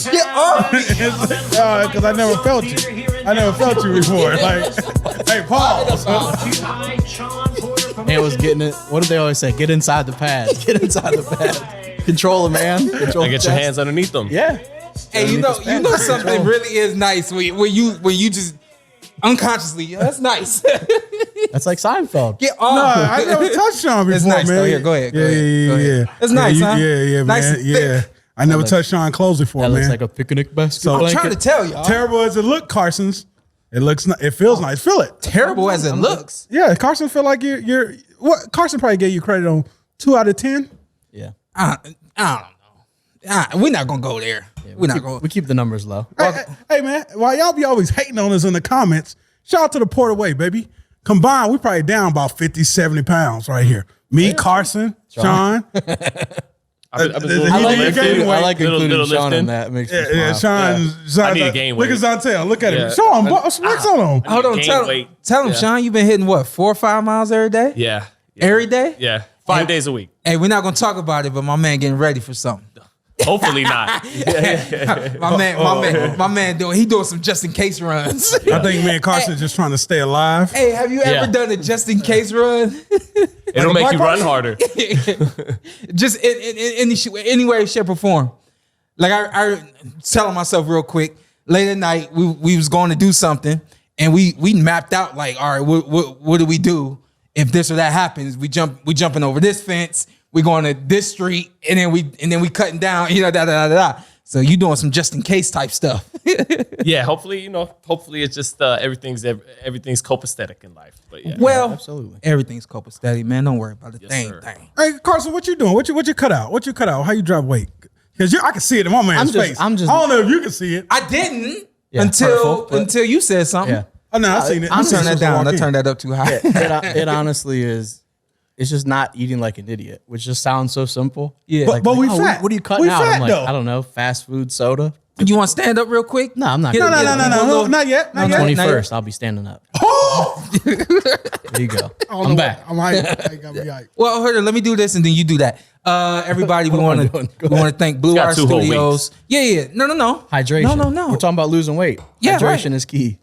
Get off me. Because I never felt you. I never felt you before. Like, hey, pause. And was getting it. What do they always say? Get inside the pad. Get inside the pad. Control the man. Control Get your hands underneath them. Yeah. Hey, you know something really is nice when you just unconsciously. That's nice. That's like Seinfeld. Get off. No, I never touched Sean before, It's nice, man. though. Here, go ahead. Yeah. That's nice, huh? Yeah, Nice man. and Yeah. I never touched Sean clothes before, That man. looks like a picnic basket. So- I'm blanket. trying to tell y'all. Terrible as it look, Carson's. It feels nice. Feel it. Terrible as it looks. Yeah, Carson feel like you're what? Carson probably gave you credit on 2 out of 10. Yeah. I don't know. We're not gonna go there. We're not going. We keep the numbers low. Hey, man, while y'all be always hating on us in the comments, shout out to the Porterweight, baby. Combined, we probably down about 50, 70 pounds right here. Me, Carson, Sean. I've been doing I like little the game lifting. weight. I like including Little Sean lifting. in that. It makes me Yeah, smile. Sean. I need to gain weight. Look at Zontel. Look at him. Yeah. Sean, flex on him. Hold on. Gain Tell weight. him, Yeah. Sean, you've been hitting what, 4 or 5 miles every day? Yeah. Every day? Yeah. 5 days a week. Hey, we're not gonna talk about it, but my man getting ready for something. Hopefully not. My man doing some just in case runs. I think me and Carson just trying to stay alive. Hey, have you ever Yeah. done a just in case run? It'll make black you run person? harder. Just in any way, shape, or form. Like I telling myself real quick, late at night, we was going to do something, and we mapped out like, all right, what do we do if this or that happens? We jumping over this fence, we going to this street, and then we cutting down, da. So you doing some just in case type stuff. Yeah, hopefully it's just everything's copacetic in life. But yeah. Well, absolutely. everything's copacetic, man. Don't worry about a sir. thing. Hey, Carson, what you doing? What you cut out? What you cut out? How you drop weight? Because I can see it in my man's face. I don't know if you can see it. I didn't hurtful, but- until you said something. Yeah. Oh, no, I seen it. I'm turning that down. I Walk in. turned that up too high. It honestly is. It's just not eating like an idiot, which just sounds so simple. Yeah. But we fat. What are you cutting We out? fat, I'm like, though. I don't know, fast food, soda. You want to stand up real quick? No, I'm not. Get- gonna get- do that. No, not yet. Not yet. 21st, I'll be standing up. Oh! There you go. I'm back. I'm hyped. I gotta be hyped. Well, hold on. Let me do this, and then you do that. Everybody, we What am I want doing? to Go ahead. thank Blue got Art 2 whole Studios. Yeah. No. Hydration. No. We're talking about losing weight. Yeah, Hydration right. is key.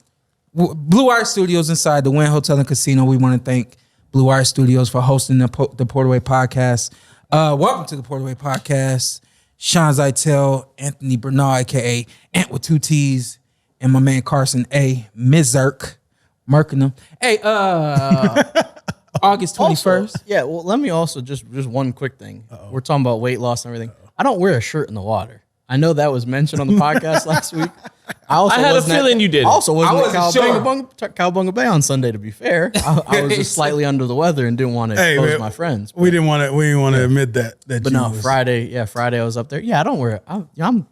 Blue Art Studios inside the Wynn Hotel and Casino. We want to thank Blue Art Studios for hosting the Porterweight podcast. Welcome to the Porterweight podcast. Sean Zittel, Anthony Brenagh, aka Ant with 2 T's, and my man Carson A. Mizerk, Merkenham. Hey, August 21st. Also, yeah, well, let me also just one quick thing. We're talking about weight loss and everything. I don't wear a shirt in the water. I know that was mentioned on the podcast last week. I had a wasn't feeling you did. Also, wasn't I wasn't sure. Cowabunga Bay on Sunday. To be fair, I was just slightly under the weather and didn't want to expose man, my friends. We didn't want to admit that. But you no, was- Friday I was up there. Yeah, I don't wear it. I'm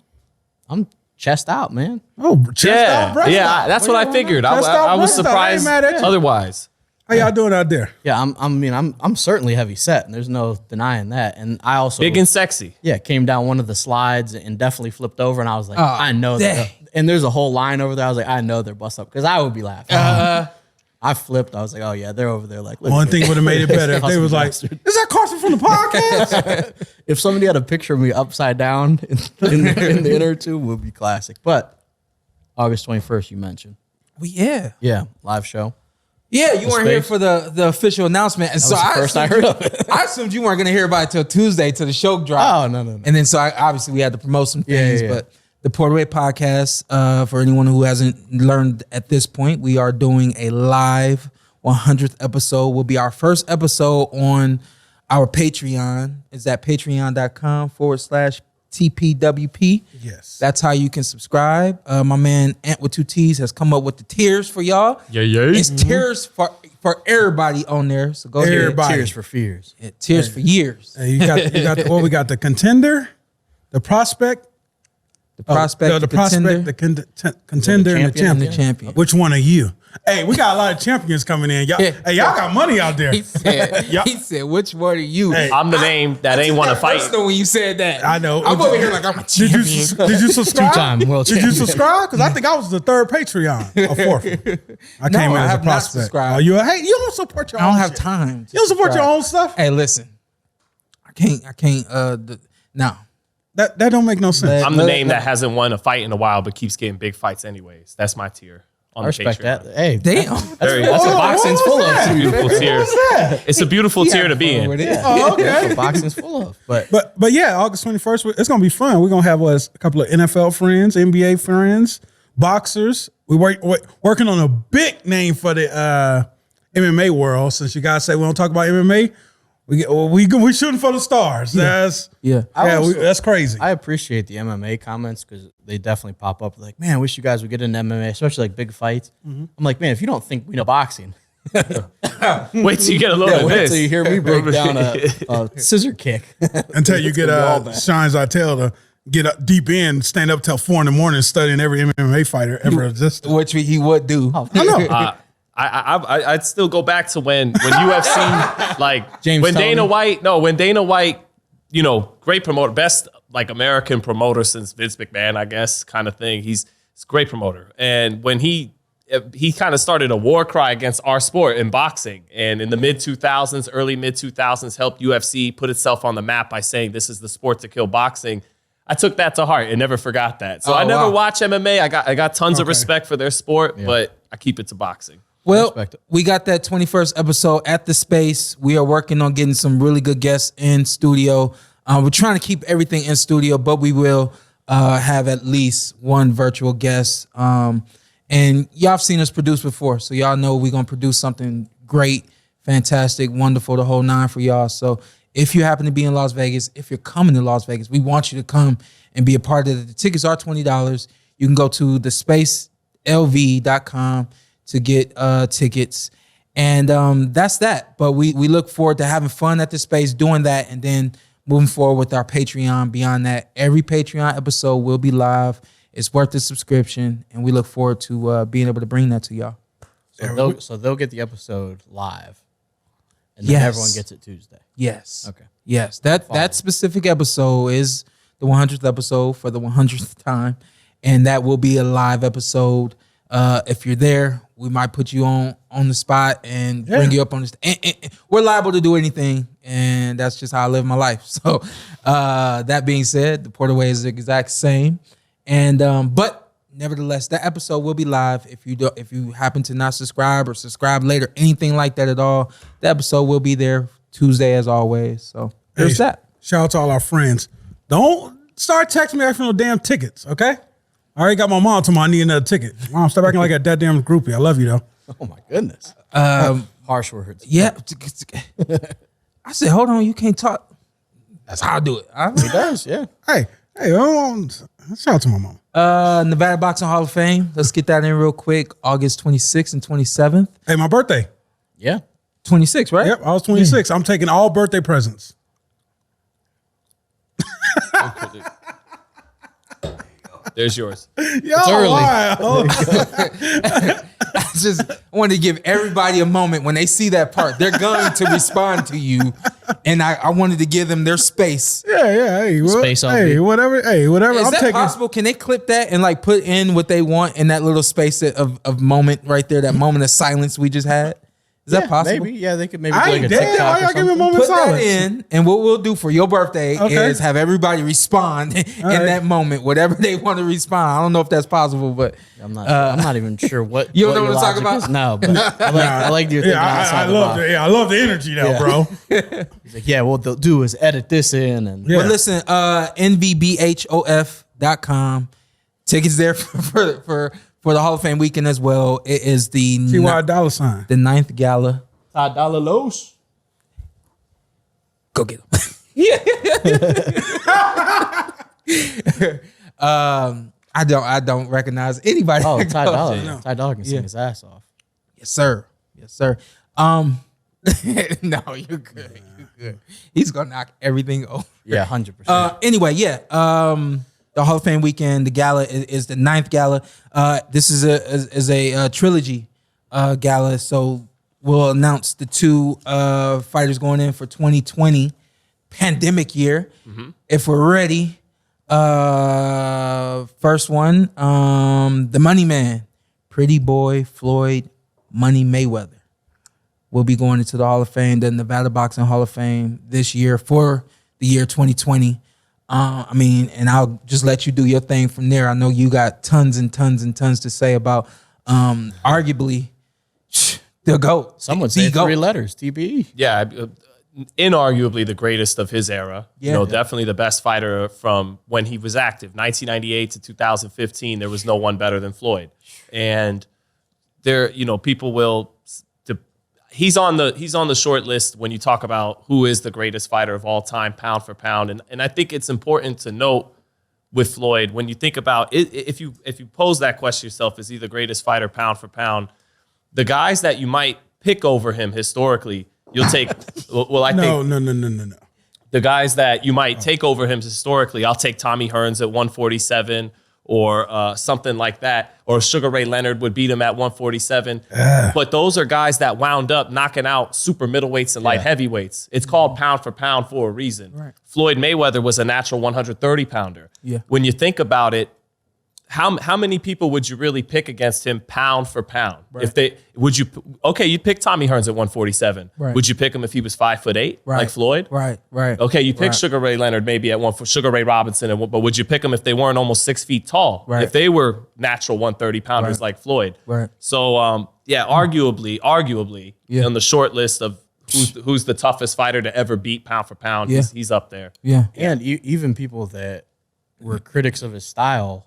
chest out, man. Oh, chest out, breast out. That's what I figured. Chest out, I was breast out. I ain't surprised mad at you. otherwise. How y'all doing out there? Yeah, I'm certainly heavy set, and there's no denying that. And I also Big and sexy. came down one of the slides and definitely flipped over, and I was like, Oh, I know dang. that. And there's a whole line over there. I was like, I know they're bust up because I would be laughing. I flipped. I was like, oh yeah, they're over there. Like, look One at thing this. would have made it better if they Hustle was like, bastard. "Is that Carson from the podcast?" If somebody had a picture of me upside down in the inner tube, would be classic. But August 21st, you mentioned. Well, yeah, live show. you weren't here space. for the official announcement, and so was the first I heard of it. I assumed you weren't going to hear about it till Tuesday, till the show dropped. Oh, no. And then obviously we had to promote some things, Yeah. but the Porterweight podcast, for anyone who hasn't learned at this point, we are doing a live 100th episode. Will be our first episode on our Patreon. It's at patreon.com/TPWP. Yes. That's how you can subscribe. My man Ant with 2 T's has come up with the tiers for y'all. Yeah. It's tiers for everybody on there. So go ahead. Everybody. Tears for fears. Yeah, tiers for years. Hey, you got we got the contender, the prospect, The prospect, the contender, prospect, the contender, and the and champion. the champion. Which one are you? Hey, we got a lot of champions coming in. Y'all, y'all got money out there. He said, Yeah. which one are you? Hey. I'm the name that ain't want to fight. Personal when you said that. I know. I'm over here like I'm a Did champion. did you subscribe? Two-time world Did you champion. subscribe? Because I think I was the 3rd Patreon, or 4th. I came in I as a have not prospect. subscribed. Oh, you don't support your I own don't have shit. time. You don't support your own stuff? Hey, listen. I can't. No. That don't make no sense. I'm the name that hasn't won a fight in a while, but keeps getting big fights anyways. That's my tier on I respect Patreon. that. Hey, Damn. that's what boxing's full of. It's a beautiful tier. It's a beautiful tier to be in. Oh, That's okay. what boxing's full of. But But yeah, August 21st, it's gonna be fun. We're gonna have a couple of NFL friends, NBA friends, boxers. We're working on a big name for the MMA world. Since you guys say we don't talk about MMA, we shooting for the stars. That's that's crazy. I appreciate the MMA comments because they definitely pop up. Like, man, I wish you guys would get into MMA, especially like big fights. I'm like, man, if you don't think we know boxing, Wait till you get a little bit of wait this. till you hear me break down a scissor kick. Until you get Sean Zittel to get up deep in, stand up till 4 a.m. studying every MMA fighter ever existed. Which he would do. I know. I'd still go back to when UFC, like James when Toney? Dana White, great promoter, best like American promoter since Vince McMahon, I guess, kind of thing. He's a great promoter. And when he kind of started a war cry against our sport in boxing, and in the early mid 2000s, helped UFC put itself on the map by saying this is the sport to kill boxing. I took that to heart and never forgot that. So I never watch MMA. I got tons of respect for their sport, but I keep it to boxing. Well, we got that 21st episode at the space. We are working on getting some really good guests in studio. We're trying to keep everything in studio, but we will have at least one virtual guest. And y'all have seen us produce before, so y'all know we're going to produce something great, fantastic, wonderful, the whole nine for y'all. So if you happen to be in Las Vegas, if you're coming to Las Vegas, we want you to come and be a part of it. The tickets are $20. You can go to thespacelv.com to get tickets. And that's that. But we look forward to having fun at the space, doing that, and then moving forward with our Patreon. Beyond that, every Patreon episode will be live. It's worth the subscription, and we look forward to being able to bring that to y'all. So they'll get the episode live, and then everyone gets it Tuesday. Yes. Okay. Yes. That specific episode is the 100th episode for the 100th time, and that will be a live episode. If you're there, we might put you on the spot and bring you up on this. And we're liable to do anything, and that's just how I live my life. So that being said, the Porter way is the exact same. And but nevertheless, that episode will be live. If you happen to not subscribe or subscribe later, anything like that at all, the episode will be there Tuesday as always. So there's that. Shout out to all our friends. Don't start texting me after no damn tickets, okay? I already got my mom to I need another ticket. Mom, stop acting like a goddamn groupie. I love you though. Oh my goodness. Harsh words. Yeah. I said, hold on, you can't talk. That's how I do it. He does, yeah. Hey, shout out to my mom. Nevada Boxing Hall of Fame. Let's get that in real quick. August 26th and 27th. Hey, my birthday. Yeah. 26, right? Yep, I was 26. I'm taking all birthday presents. There's yours. Yo, early. wow. I wanted to give everybody a moment when they see that part. They're going to respond to you, and I wanted to give them their space. Yeah. Hey, Space on hey, me. whatever. Hey, whatever. Is I'm that taking. possible? Can they clip that and like put in what they want in that little space of moment right there, that moment of silence we just had? Is that possible? Maybe. Yeah, they could maybe I do like ain't a dead. TikTok Why or y'all give me a something. moment Put of that silence? in, and what we'll do for your birthday Okay. is have everybody respond in that moment, whatever they want to respond. I don't know if that's possible, but I'm not even sure what You don't know your what I'm talking logic about? is. No, but I like your thinking outside I the love box. the I love the energy though, bro. He's like, yeah, what they'll do is edit this in and Yeah. But listen, nvbhof.com. Tickets there for the Hall of Fame weekend as well. It is the TY dollar sign. the 9th gala. $5 lows. Go get them. I don't recognize anybody. Oh, that Ty goes. Dolla. Ty Dolla can sing his ass off. Yes, sir. Yes, sir. No, you're good. You're good. He's gonna knock everything over. Yeah, 100%. Anyway, yeah. The Hall of Fame weekend, the gala is the 9th gala. This is a trilogy gala. So we'll announce the two fighters going in for 2020 pandemic year. If we're ready. First one, the Money Man, Pretty Boy Floyd Money Mayweather will be going into the Hall of Fame, the Nevada Boxing Hall of Fame this year for the year 2020. I mean, and I'll just let you do your thing from there. I know you got tons and tons and tons to say about arguably the GOAT. Some would say the GOAT. 3 letters, TBE. Yeah, inarguably the greatest of his era. Yeah. Definitely the best fighter from when he was active. 1998 to 2015, there was no one better than Floyd. And there, people will. He's on the short list when you talk about who is the greatest fighter of all time, pound for pound. And I think it's important to note with Floyd, when you think about it, if you pose that question yourself, is he the greatest fighter pound for pound? The guys that you might pick over him historically, you'll take. Well, I think No. the guys that you might take over him historically, I'll take Tommy Hearns at 147 or something like that, or Sugar Ray Leonard would beat him at 147. But those are guys that wound up knocking out super middleweights and light heavyweights. It's called pound for pound for a reason. Right. Floyd Mayweather was a natural 130 pounder. Yeah. When you think about it, how many people would you really pick against him pound for pound? Right. You pick Tommy Hearns at 147. Right. Would you pick him if he was 5'8", Right. like Floyd? Right. Okay, you pick Right. Sugar Ray Leonard maybe at one for Sugar Ray Robinson, but would you pick them if they weren't almost 6 feet tall? Right. If they were natural 130 pounders Right. like Floyd. Right. So arguably, Yeah. on the short list of who's the toughest fighter to ever beat pound for pound, Yeah. he's up there. Yeah. And even people that were critics of his style,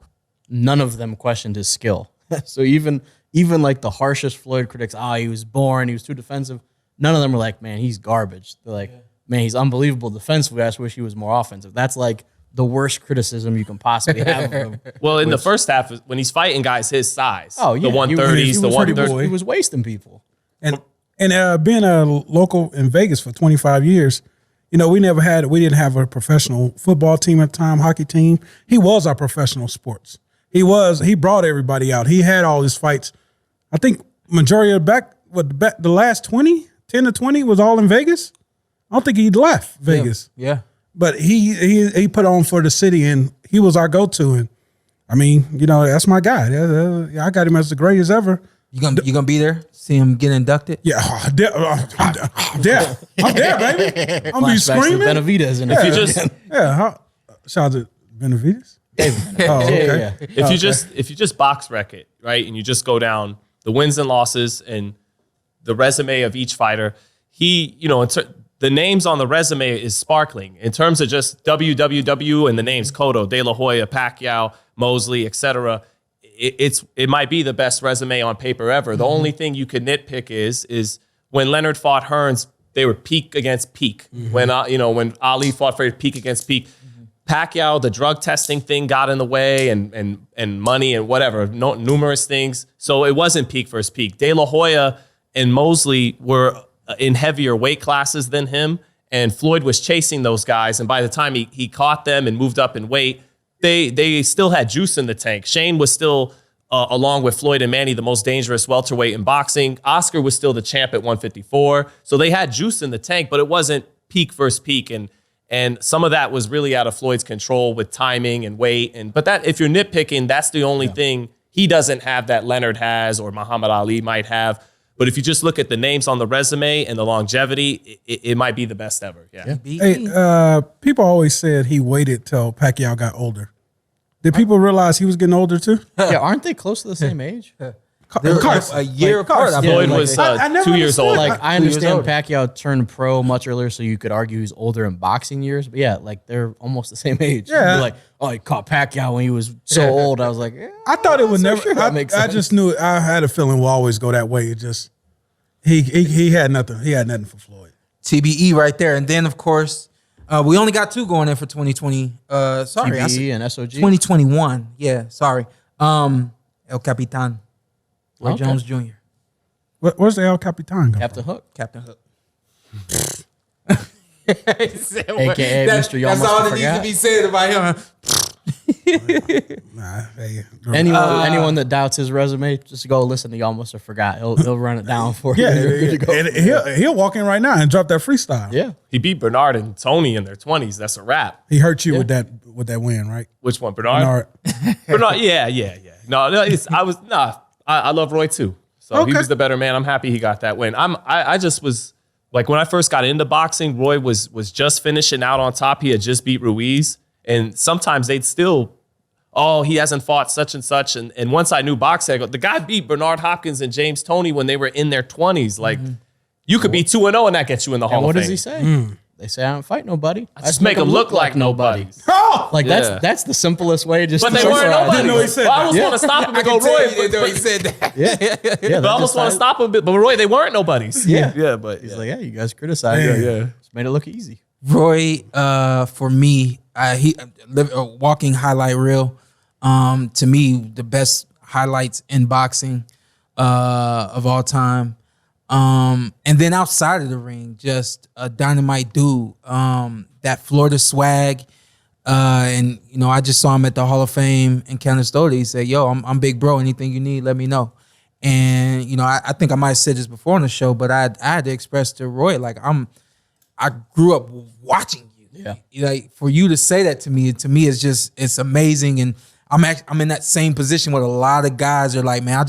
none of them questioned his skill. So even like the harshest Floyd critics, he was boring, he was too defensive. None of them were like, man, he's garbage. They're like, man, he's unbelievable defensively. I just wish he was more offensive. That's like the worst criticism you can possibly have of him. Well, in the first half, when he's fighting guys his size, Oh yeah, the 130s, the 130s. boy. He was wasting people. And being a local in Vegas for 25 years, we didn't have a professional football team at the time, hockey team. He was our professional sports. He brought everybody out. He had all his fights. I think majority of the last 10 to 20 was all in Vegas. I don't think he left Vegas. Yeah. But he put on for the city, and he was our go-to. And I mean, that's my guy. I got him as the greatest ever. You gonna be there? See him get inducted? Yeah, I'm there, baby. I'm gonna be Flashbacks to screaming. Benavidez and If you just Shout out to Benavidez. oh, okay. If you just box wreck it, right, and you just go down the wins and losses and the resume of each fighter, the names on the resume is sparkling in terms of just WWW and the names Cotto, De La Hoya, Pacquiao, Mosley, etc. It might be the best resume on paper ever. The only thing you could nitpick is when Leonard fought Hearns, they were peak against peak. When Ali fought for peak against peak. Pacquiao, the drug testing thing got in the way, and money and whatever, numerous things. So it wasn't peak versus peak. De La Hoya and Mosley were in heavier weight classes than him, and Floyd was chasing those guys. And by the time he caught them and moved up in weight, they still had juice in the tank. Shane was still, along with Floyd and Manny, the most dangerous welterweight in boxing. Oscar was still the champ at 154. So they had juice in the tank, but it wasn't peak versus peak. And some of that was really out of Floyd's control with timing and weight. But that, if you're nitpicking, that's the only thing he doesn't have that Leonard has or Muhammad Ali might have. But if you just look at the names on the resume and the longevity, it might be the best ever. Yeah. Hey, people always said he waited till Pacquiao got older. Did people realize he was getting older too? Yeah, aren't they close to the same age? They're Carson. a year apart. I Floyd believe. was I never 2 years old. understood. Like, I 2 years understand older. Pacquiao turned pro much earlier, so you could argue he's older in boxing years. But yeah, like they're almost the same age. Yeah. You're like, oh, he caught Pacquiao when he was so old. I was like, I thought it would never. sure that makes I sense. just knew. I had a feeling we'll always go that way. It just he had nothing. He had nothing for Floyd. TBE right there. And then, of course, we only got 2 going in for 2020. Sorry. I said TBE and SOG. 2021. Yeah, sorry. El Capitan. Roy Okay. Jones Jr. Where's the El Capitan go? Captain Hook, Captain Hook. AKA Mr. You That's Almost all that Forgot. needs to be said about him. Nah, hey, Anyone that doubts his resume, just go listen to You Almost Forgot. He'll run it down for you. yeah, You're good to go. and he'll walk in right now and drop that freestyle. Yeah. He beat Bernard and Tony in their 20s. That's a wrap. He hurt you with that win, right? Which one, Bernard? Bernard. Bernard, yeah. No, I love Roy too. So he Okay. was the better man. I'm happy he got that win. I just was like, when I first got into boxing, Roy was just finishing out on top. He had just beat Ruiz, And sometimes they'd still, oh, he hasn't fought such and such. And once I knew boxing, I go, the guy beat Bernard Hopkins and James Toney when they were in their 20s. Like, you could be 2-0 and that gets you in the Hall And of what Fame. does he say? They say I don't fight nobody. I Just make them look like nobody. Oh! Like Yeah. that's the simplest way. Just But to they weren't summarize nobody. it. didn't know he said Well, I almost that. want to stop him I and go, can tell Roy. you that he said that. Yeah, But I almost want to stop him, but Roy, they weren't nobodies. Yeah. but He's like, yeah, you guys criticize. Man. Yeah, just made it look easy. Roy, for me, he walking highlight reel. To me, the best highlights in boxing of all time. And then outside of the ring, just a dynamite dude. That Florida swag. And you know, I just saw him at the Hall of Fame in Canastota. He said, "Yo, I'm big bro. Anything you need, let me know." And you know, I think I might have said this before on the show, but I had to express to Roy, like, I grew up watching you. Yeah. Like, for you to say that to me is just, it's amazing. And I'm in that same position where a lot of guys are like, man,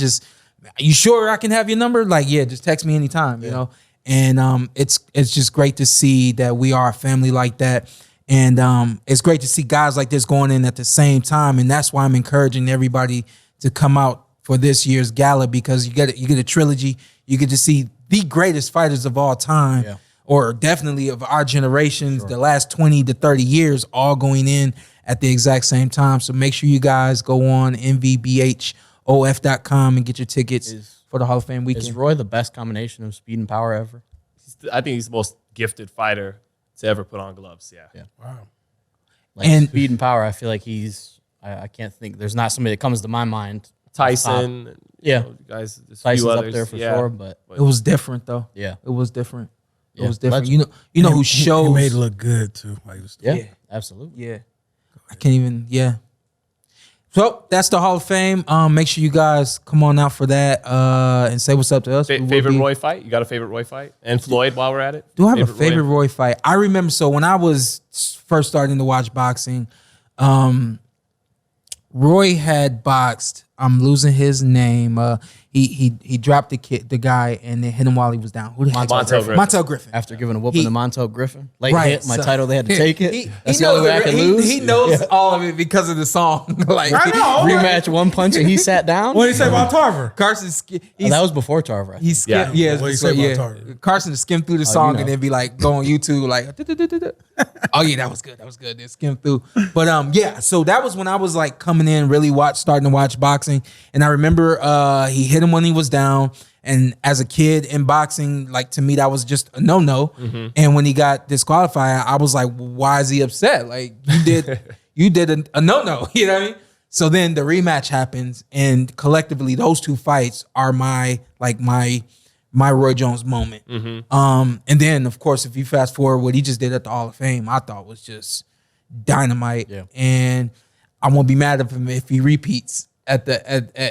you sure I can have your number? Like, yeah, just text me anytime, you know? And it's just great to see that we are a family like that. And it's great to see guys like this going in at the same time. And that's why I'm encouraging everybody to come out for this year's gala, because you get a trilogy. You get to see the greatest fighters of all time, or definitely of our generations, the last 20 to 30 years, all going in at the exact same time. So make sure you guys go on mvbhof.com and get your tickets for the Hall of Fame weekend. Is Roy the best combination of speed and power ever? I think he's the most gifted fighter to ever put on gloves. Yeah. Wow. Like And- speed and power, I feel like he's. I can't think. There's not somebody that comes to my mind. Tyson. Yeah. Guys. There's a Tyson's few up others. there for Yeah. sure, but It was different though. Yeah. It was different. It Yeah. was different. Legend. You know who He shows. made it look good too. Like, yeah, Yeah. absolutely. Yeah. I can't even, yeah. So that's the Hall of Fame. Make sure you guys come on out for that and say what's up to us. We will Favorite be- Roy fight? You got a favorite Roy fight? And Floyd, while we're at it? Do I have a favorite Roy? Roy fight? I remember, so when I was first starting to watch boxing, Roy had boxed. I'm losing his name. He dropped the guy and they hit him while he was down. Who the heck? Montel Griffin. Montel Griffin. After giving a whooping He- to Montel Griffin, late Right, hit, my so- title, they had to take it. He That's the only way I could lose. He knows all of it because of the song. Like, I know. Rematch one punch and he sat down. What did he say about Tarver? Carson, Oh, that was before Tarver. I he think. skimmed. Yeah. Yeah, What do you so, say yeah. about Tarver? Carson skimmed through the song know. and then be like, go on YouTube, like, oh yeah, that was good. That was good. Then skim through. But yeah, so that was when I was like coming in, really starting to watch boxing. And I remember he hit him when he was down. And as a kid in boxing, like, to me, that was just a no-no. And when he got disqualified, I was like, why is he upset? Like, you did a no-no, you know what I mean? So then the rematch happens, and collectively, those two fights are my Roy Jones moment. And then, of course, if you fast forward, what he just did at the Hall of Fame, I thought was just dynamite. Yeah. And I won't be mad at him if he repeats.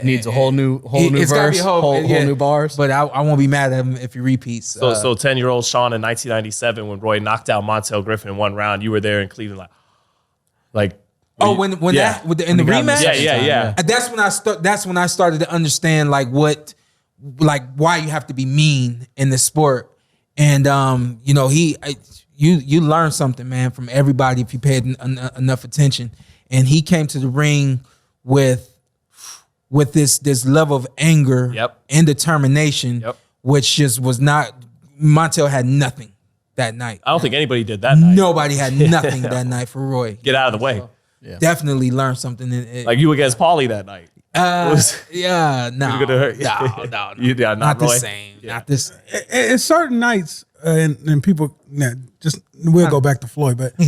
Needs a whole new It's gotta be verse, whole new bars. But I won't be mad at him if he repeats. So 10-year-old Shawn in 1997, when Roy knocked out Montel Griffin in one round, you were there in Cleveland, like when yeah. that in the When he got him the rematch, second time, yeah. And that's when I started to understand like why you have to be mean in the sport. And you know, you learn something, man, from everybody if you paid enough attention. And he came to the ring with this level of anger and determination, which just was not. Montel had nothing that night. I don't think anybody did that night. Nobody had nothing that night for Roy. Get out of the way. Definitely learned something. Like you against Paulie that night. Yeah, no, You're gonna hurt. no. Yeah, Not the Roy. same. Not the same. It's certain nights, and people, we'll go back to Floyd, but know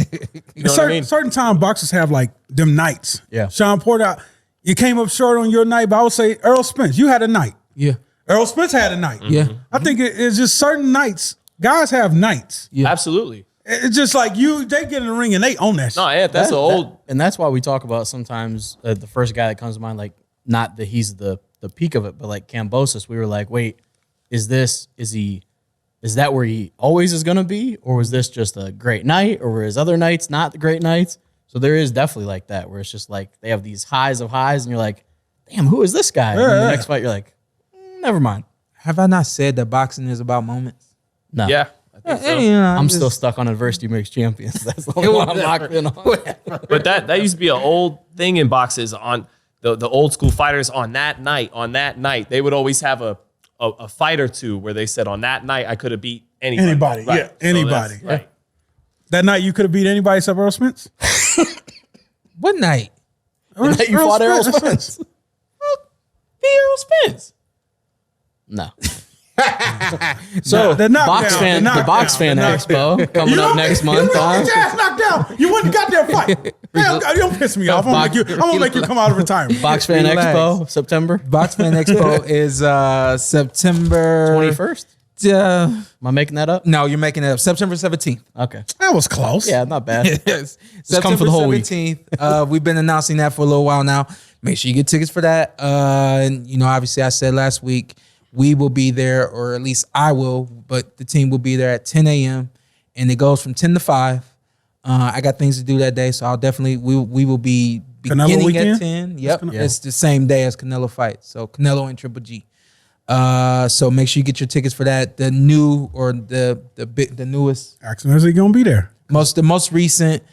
what I mean? certain time boxers have like them nights. Yeah. Shawn Porter, you came up short on your night, but I would say Earl Spence, you had a night. Yeah, Earl Spence had a night. yeah. I think it's just certain nights. Guys have nights. Yeah. Absolutely. It's just like they get in the ring and they own that shit. No, yeah, that's an old. and that's why we talk about sometimes the first guy that comes to mind, like not that he's the peak of it, but like Kambosos, we were like, wait, is that where he always is gonna be, or was this just a great night, or were his other nights not the great nights? So there is definitely like that where it's just like they have these highs of highs, and you're like, damn, who is this guy? And then the next fight, you're like, never mind. Have I not said that boxing is about moments? No, Yeah, I'm still stuck on adversity makes champions. That's the only one I'm locked in on. But that used to be an old thing in boxes on the old school fighters on that night, they would always have a fight or two where they said on that night I could have beat anybody. Right. Yeah, anybody. So right. That night you could have beat anybody except Earl Spence? What night? The night you fought Errol Spence. Beat Errol Spence. No. So the Box Fan Expo coming up next month. You don't get your ass knocked down. You wouldn't got there fight. Hey, you don't piss me off. I'm gonna make you come out of retirement. Box Fan Expo, September. Box Fan Expo is September 21st. Am I making that up? No, you're making it up. September 17th. Okay. That was close. Yeah, not bad. Yes. Just come for the whole week. 17th. We've been announcing that for a little while now. Make sure you get tickets for that. And obviously I said last week we will be there, or at least I will, but the team will be there at 10 a.m. and it goes from 10 to 5. I got things to do that day, so I'll definitely we will be beginning at 10. Yep. It's the same day as Canelo fight. So Canelo and Triple G. So make sure you get your tickets for that. The new or the newest. Axel, is he gonna be there? The most recent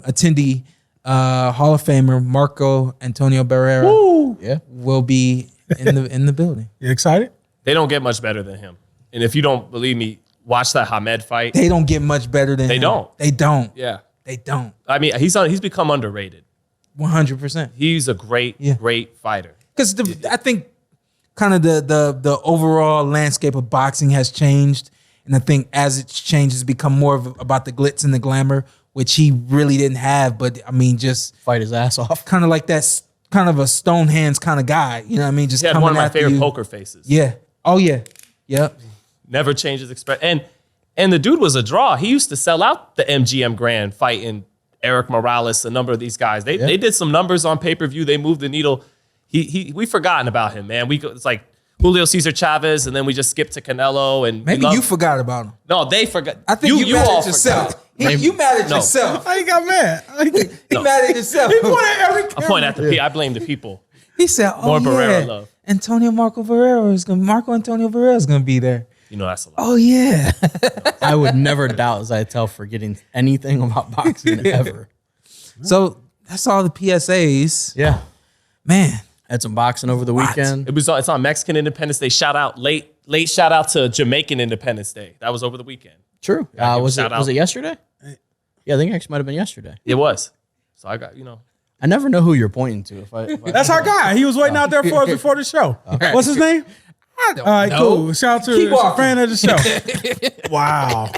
attendee, Hall of Famer Marco Antonio Barrera will be in the building. You excited? They don't get much better than him. And if you don't believe me, watch that Hamed fight. They don't get much better than him. They don't. They don't. Yeah. They don't. I mean, he's become underrated. 100%. He's a great fighter. Because I think kind of the overall landscape of boxing has changed. And I think as it's changed, it's become more about the glitz and the glamour, which he really didn't have. But I mean, just fight his ass off. Kind of like that, kind of a stone hands kind of guy. You know what I mean? Just he had one of my favorite poker faces. Yeah. Oh, yeah. Yep. Never changes expression. And the dude was a draw. He used to sell out the MGM Grand fighting Eric Morales, a number of these guys. They did some numbers on pay-per-view. They moved the needle. We've forgotten about him, man. It's like Julio Cesar Chavez, and then we just skipped to Canelo. And maybe you forgot about him. No, they forgot. I think you mad at yourself. You mad at yourself. I ain't got mad. He mad at yourself. He pointed at every camera. I point at the people. I blame the people. He said, "Oh More yeah, Barrera love. Marco Antonio Barrera is gonna be there." You know that's a lot. Oh yeah. I would never doubt Zittel forgetting anything about boxing ever. So that's all the PSAs. Yeah, man. Had some boxing over the weekend. It's on Mexican Independence Day. Shout out late shout out to Jamaican Independence Day. That was over the weekend. True. Was it yesterday? Yeah, I think it actually might have been yesterday. It was. So I got I never know who you're pointing to. That's our guy. He was waiting out there for us before the show. What's his name? I don't All right, know. cool. Shout out to a fan of the show. Wow.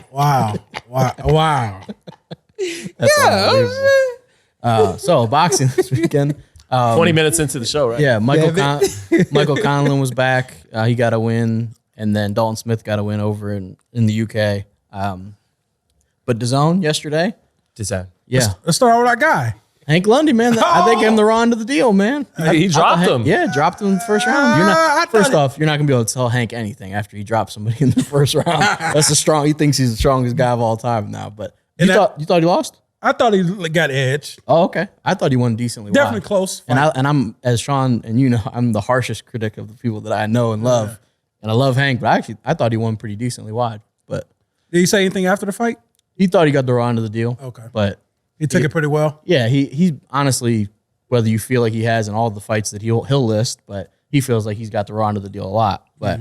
That's so boxing this weekend. 20 minutes into the show, right? Yeah, Michael Conlon was back. He got a win, and then Dalton Smith got a win over in the UK. But DAZN yesterday. DAZN. Yeah. Let's start out with our guy. Hank Lundy, man. I think him the raw end of the deal, man. He dropped him. Yeah, dropped him in the first round. First off, you're not gonna be able to tell Hank anything after he drops somebody in the first round. He thinks he's the strongest guy of all time now. But you thought he lost? I thought he got edged. Oh, okay. I thought he won decently. Definitely close. And I'm, as Shawn and I'm the harshest critic of the people that I know and love. And I love Hank, but I thought he won pretty decently wide. But did he say anything after the fight? He thought he got the raw end of the deal. Okay. But he took it pretty well. Yeah, he honestly, whether you feel like he has in all the fights that he'll list, but he feels like he's got the raw end of the deal a lot. But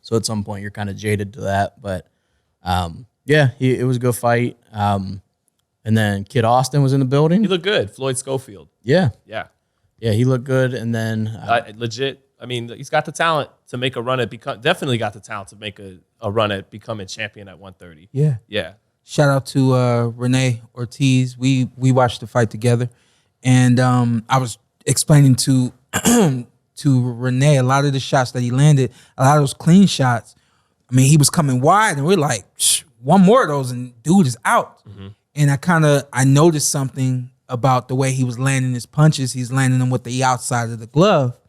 so at some point you're kind of jaded to that. But it was a good fight. And then Kid Austin was in the building. He looked good. Floyd Schofield. Yeah. Yeah. Yeah, he looked good. And then legit. I mean, he's got the talent to make a run at definitely got the talent to make a run at becoming champion at 130. Yeah. Yeah. Shout out to Vergil Ortiz. We watched the fight together, and I was explaining to Vergil a lot of the shots that he landed, a lot of those clean shots. I mean, he was coming wide, and we're like, one more of those, and dude is out. And I noticed something about the way he was landing his punches. He's landing them with the outside of the glove,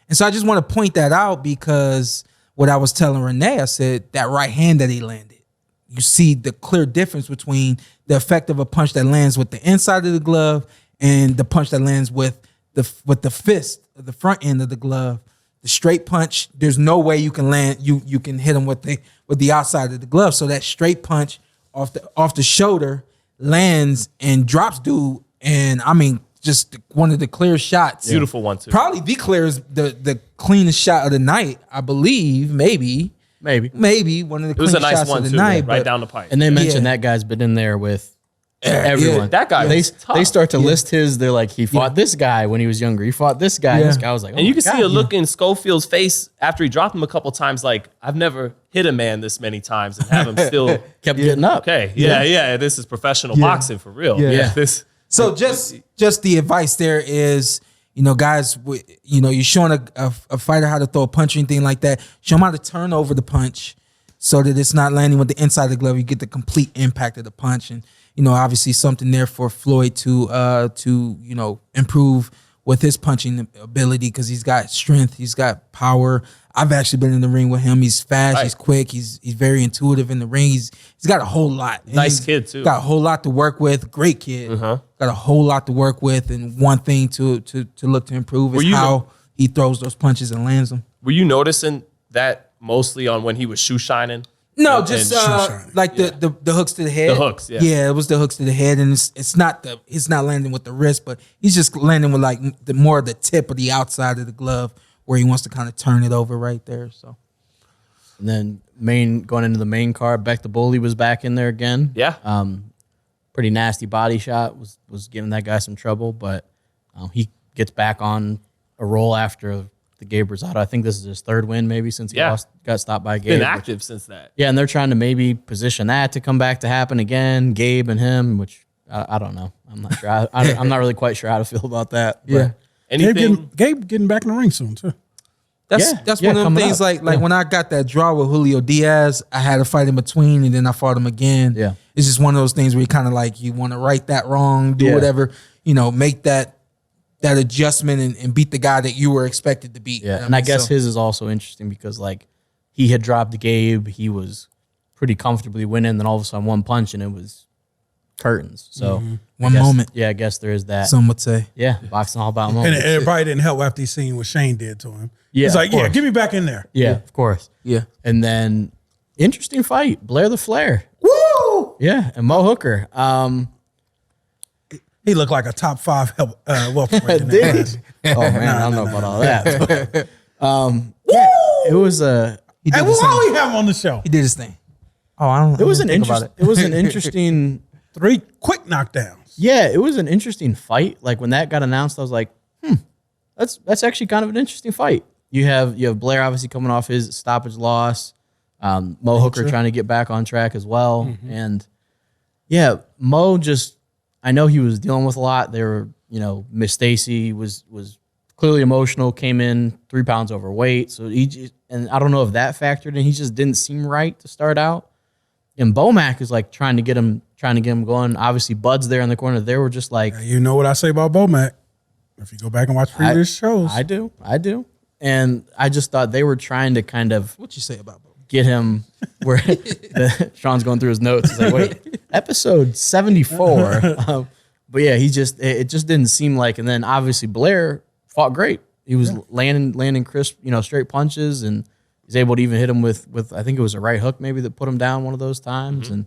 and so I just want to point that out because what I was telling Vergil, I said that right hand that he landed. You see the clear difference between the effect of a punch that lands with the inside of the glove and the punch that lands with the fist, the front end of the glove. the straight punch, there's no way you can land. You can hit him with the outside of the glove. So that straight punch off the shoulder lands and drops dude. And I mean, just one of the clearest shots. Beautiful one too. Probably the clearest, the cleanest shot of the night, I believe. Maybe one of the It was cleanest a nice shots one of the too, night. right but- down the pipe. And they mentioned Yeah. that guy's been in there with everyone. That guy They, was tough. they start to list his. They're like, he fought this guy when he was younger. He fought this guy. Yeah. This guy was like, oh And you my can see God. a look in Schofield's face after he dropped him a couple times. Like, I've never hit a man this many times and have him still kept getting up. okay. Yeah. This is professional boxing for real. Yeah. This. So just the advice there is, guys, you're showing a fighter how to throw a punch or anything like that. Show them how to turn over the punch so that it's not landing with the inside of the glove. You get the complete impact of the punch, and obviously something there for Floyd to improve with his punching ability because he's got strength, he's got power. I've actually been in the ring with him. He's fast, Right. he's quick, he's very intuitive in the ring. He's got a whole lot. And Nice he's kid, too. Got a whole lot to work with. Great kid. Got a whole lot to work with, and one thing to look to improve is you- how he throws those punches and lands them. Were you noticing that mostly on when he was shoe shining? No, And- just and- like the hooks to the head. The hooks, yeah. Yeah, it was the hooks to the head, and it's not landing with the wrist, but he's just landing with like the more of the tip of the outside of the glove where he wants to kind of turn it over right there. So And then going into the main card, Beck the Bully was back in there again. Yeah. Pretty nasty body shot, was giving that guy some trouble, but he gets back on a roll after the Gabe Rosado. I think this is his third win maybe since he got stopped by Gabe. Been active since that. Yeah, and they're trying to maybe position that to come back to happen again, Gabe and him, which I don't know. I'm not sure. I'm not really quite sure how to feel about that. But yeah. Anything? Gabe getting back in the ring soon too. That's Yeah, one of them coming things. up. Like when I got that draw with Julio Diaz, I had a fight in between, and then I fought him again. Yeah. It's just one of those things where you kind of like you want to right that wrong, do Yeah. whatever, make that adjustment and beat the guy that you were expected to beat. Yeah, and I guess his is also interesting because like he had dropped Gabe, he was pretty comfortably winning, then all of a sudden one punch and it was curtains. So One moment. Yeah, I guess there is that. Some would say. Yeah, boxing all about And moments. it probably didn't help after he seen what Shane did to him. Yeah, He's like, of yeah, course. get me back in there. Yeah, of course. Yeah. And then interesting fight, Blair the Flair. Woo! Yeah, and Mo Hooker. He looked like a top 5 welterweight in that Did class. he? Oh man, I don't know about all that. But, yeah, it was a He did Hey, the well, same. why we have him on the show? He did his thing. Oh, I don't. it was an think about interesting. It was an interesting. 3 quick knockdowns. Yeah, it was an interesting fight. Like when that got announced, I was like, that's actually kind of an interesting fight. You have Blair obviously coming off his stoppage loss, Mo Hooker trying to get back on track as well, and yeah, Mo just I know he was dealing with a lot. They were Miss Stacy was clearly emotional, came in 3 pounds overweight, so and I don't know if that factored in. He just didn't seem right to start out. And Bomac is like trying to get him going. Obviously, Bud's there in the corner. They were just like, You know what I say about Bomac. If you go back and watch previous shows. I do. And I just thought they were trying to kind of What you say about Bo? get him where Sean's going through his notes. He's like, wait, episode 74. But yeah, it just didn't seem like. And then obviously Blair fought great. He was landing crisp, straight punches, and he's able to even hit him with I think it was a right hook maybe that put him down one of those times. And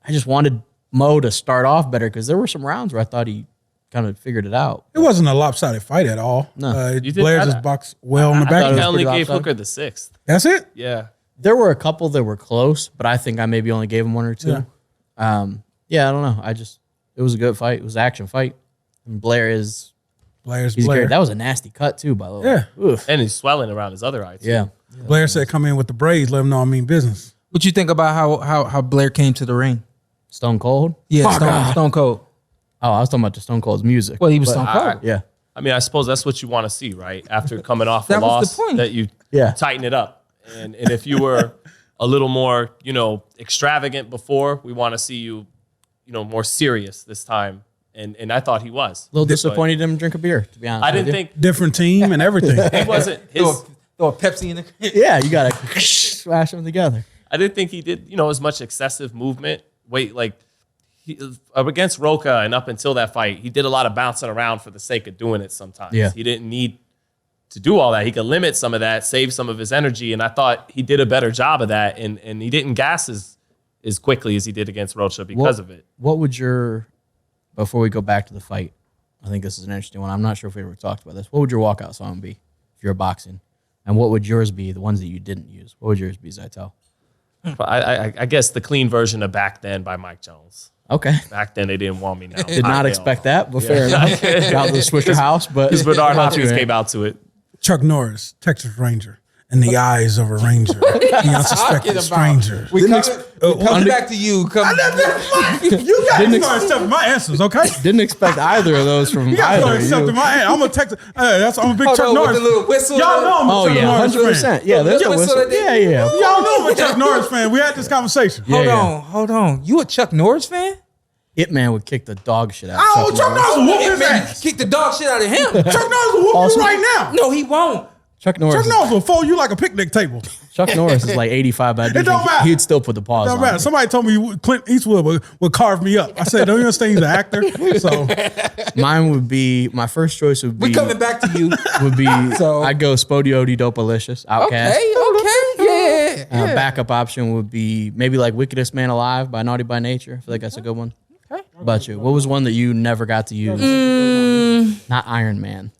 I just wanted Mo to start off better because there were some rounds where I thought he kind of figured it out. It wasn't a lopsided fight at all. No. You did- Blair I- just boxed well in the I back. thought it I was only pretty gave lopsided. Hooker the 6th. That's it? Yeah. There were a couple that were close, but I think I maybe only gave him 1 or 2. Yeah. Yeah, I don't know. It was a good fight. It was an action fight. And Blair's he's Blair. great. That was a nasty cut too, by the way. Yeah. Oof. And he's swelling around his other eye, too. Yeah. Blair said come in with the braids, let him know I mean business. What you think about how Blair came to the ring? Stone Cold? Yeah, Stone Cold. Oh, I was talking about the Stone Cold's music. Well, he was But- Stone Cold. Yeah. I mean, I suppose that's what you want to see, right? After coming off a That was loss, the point. that you Yeah. tighten it up. And if you were a little more, extravagant before, we want to see you, more serious this time. And I thought he was. A little disappointed he didn't drink a beer, to be honest. I with didn't you. think Different team and everything. he wasn't his. Throw a Pepsi in the. Yeah, you got to smash them together. I didn't think he did, as much excessive movement. Against Roca and up until that fight, he did a lot of bouncing around for the sake of doing it sometimes. Yeah. He didn't need do all that. He could limit some of that, save some of his energy, and I thought he did a better job of that, and he didn't gas as quickly as he did against Rocha because of it. What would your, before we go back to the fight, I think this is an interesting one. I'm not sure if we ever talked about this. What would your walkout song be if you're boxing? And what would yours be, the ones that you didn't use? What would yours be, Zittel? I guess the clean version of Back Then by Mike Jones. Okay. Back then, they didn't want me now. Did not expect that, but fair enough. Got the Swisher House, but Because Bernard Hopkins came out to it. Chuck Norris, Texas Ranger, in the eyes of a ranger, the unsuspecting stranger. We coming back to you. You got to start accepting my answers, okay? Didn't expect either of those from You got to start either. accepting my answers. I'm a Texas. I'm a big Hold Chuck on, with Norris. the little whistle. Y'all know I'm a Oh Chuck yeah, Norris fan. 100%. Yeah, there's a Whistle whistle. that they- Yeah. Y'all know I'm a Chuck Norris fan. We had this conversation. Yeah. Hold on. You a Chuck Norris fan? It Man would kick the dog shit out of Oh, Chuck Norris will whoop his Man, ass. kick the dog shit out of him. Chuck Norris will whoop Also- you right now. No, he won't. Chuck Norris. Chuck Norris will fold you like a picnic table. Chuck Norris is like 85, but I do It don't think matter. he'd still put the paws Don't on. matter. it. Somebody told me Clint Eastwood would carve me up. I said, don't you understand he's an actor? So Mine would be, my first choice would be, We coming back to you. would be So- I'd go Spodioti Dopalicious, Outkast. Okay, yeah. Backup option would be maybe like Wickedest Man Alive by Naughty by Nature. I feel like that's a good one. Okay. What about you? What was one that you never got to use? Not Iron Man.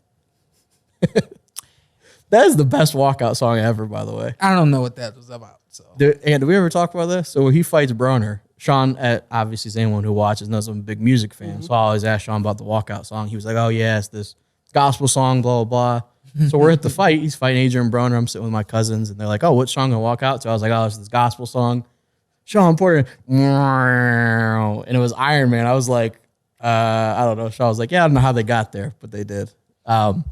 That is the best walkout song ever, by the way. I don't know what that was about. So And did we ever talk about this? So when he fights Broner, Shawn, obviously is anyone who watches knows I'm a big music fan. So I always ask Shawn about the walkout song. He was like, oh yeah, it's this gospel song, blah, blah, blah. So we're at the fight. He's fighting Adrian Broner. I'm sitting with my cousins and they're like, oh, what song gonna walk out? So I was like, oh, it's this gospel song. Shawn Porter. And it was Iron Man. I was like, I don't know. Shawn was like, yeah, I don't know how they got there, but they did. What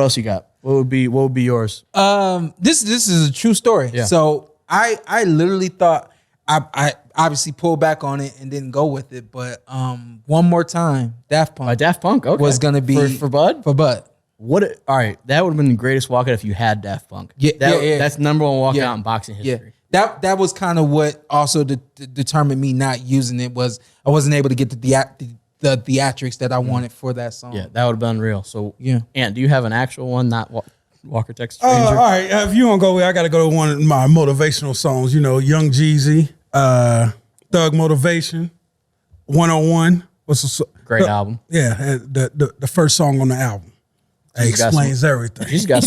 else you got? What would be yours? this is a true story. Yeah. So I literally thought I obviously pulled back on it and didn't go with it, but One More Time, Daft Punk Daft Punk, okay. was gonna be for Bud? For Bud. All right, that would have been the greatest walkout if you had Daft Punk. Yeah, That's number one walkout Yeah. in boxing history. Yeah. That was kind of what also determined me not using it was I wasn't able to get the theatrics that I wanted for that song. Yeah, that would have been unreal. So, Yeah. Ant, do you have an actual one, not Walker Texas all Ranger? right, if you want to go with, I got to go to one of my motivational songs. You know, Young Jeezy, Thug Motivation, 101. Great album. Yeah, the first song on the album. It He's got explains everything. He's got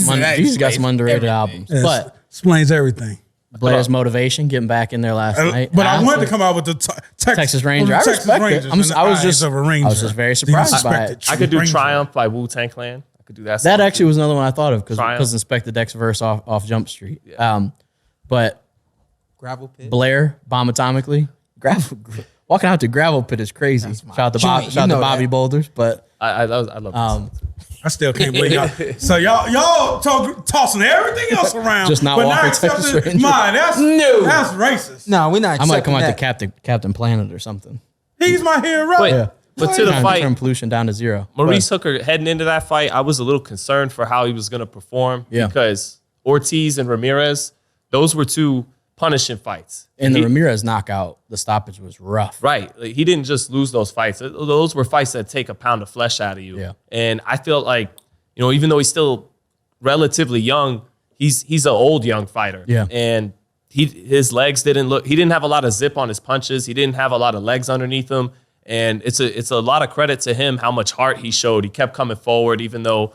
some underrated albums. Yes, But explains everything. Blair's Motivation, getting back in there last night. But I wanted to honestly, come out with the Texas Ranger. I Texas respect Rangers it. in the I was eyes of a Ranger. just very The surprised by unsuspected it. I could do Ranger. Triumph by Wu-Tang Clan. I could do that. That song, actually too. was another one I thought of because Triumph. Inspector Deck's verse off Jump Street. But Gravel Pit. Blair, Bomb Atomically, walking out to Gravel Pit is crazy. Shout out to joint. shout out You to know Bobby that. Boulders, but I love that song. I still can't believe y'all. So y'all tossing everything else around, Just not but Walker, not Texas accepting Ranger. mine. That's racist. No, we're not. I might come out accepting to Captain Planet or something. He's my hero. But, Yeah. but to the Turn fight, pollution down to zero. Maurice Hooker heading into that fight, I was a little concerned for how he was going to perform Yeah. because Ortiz and Ramirez, those were two punishing fights. And the He- Ramirez knockout, the stoppage was rough. Right. Like, he didn't just lose those fights. Those were fights that take a pound of flesh out of you. Yeah. And I feel like, even though he's still relatively young, he's an old young fighter. Yeah. And his legs he didn't have a lot of zip on his punches. He didn't have a lot of legs underneath him. And it's a lot of credit to him how much heart he showed. He kept coming forward even though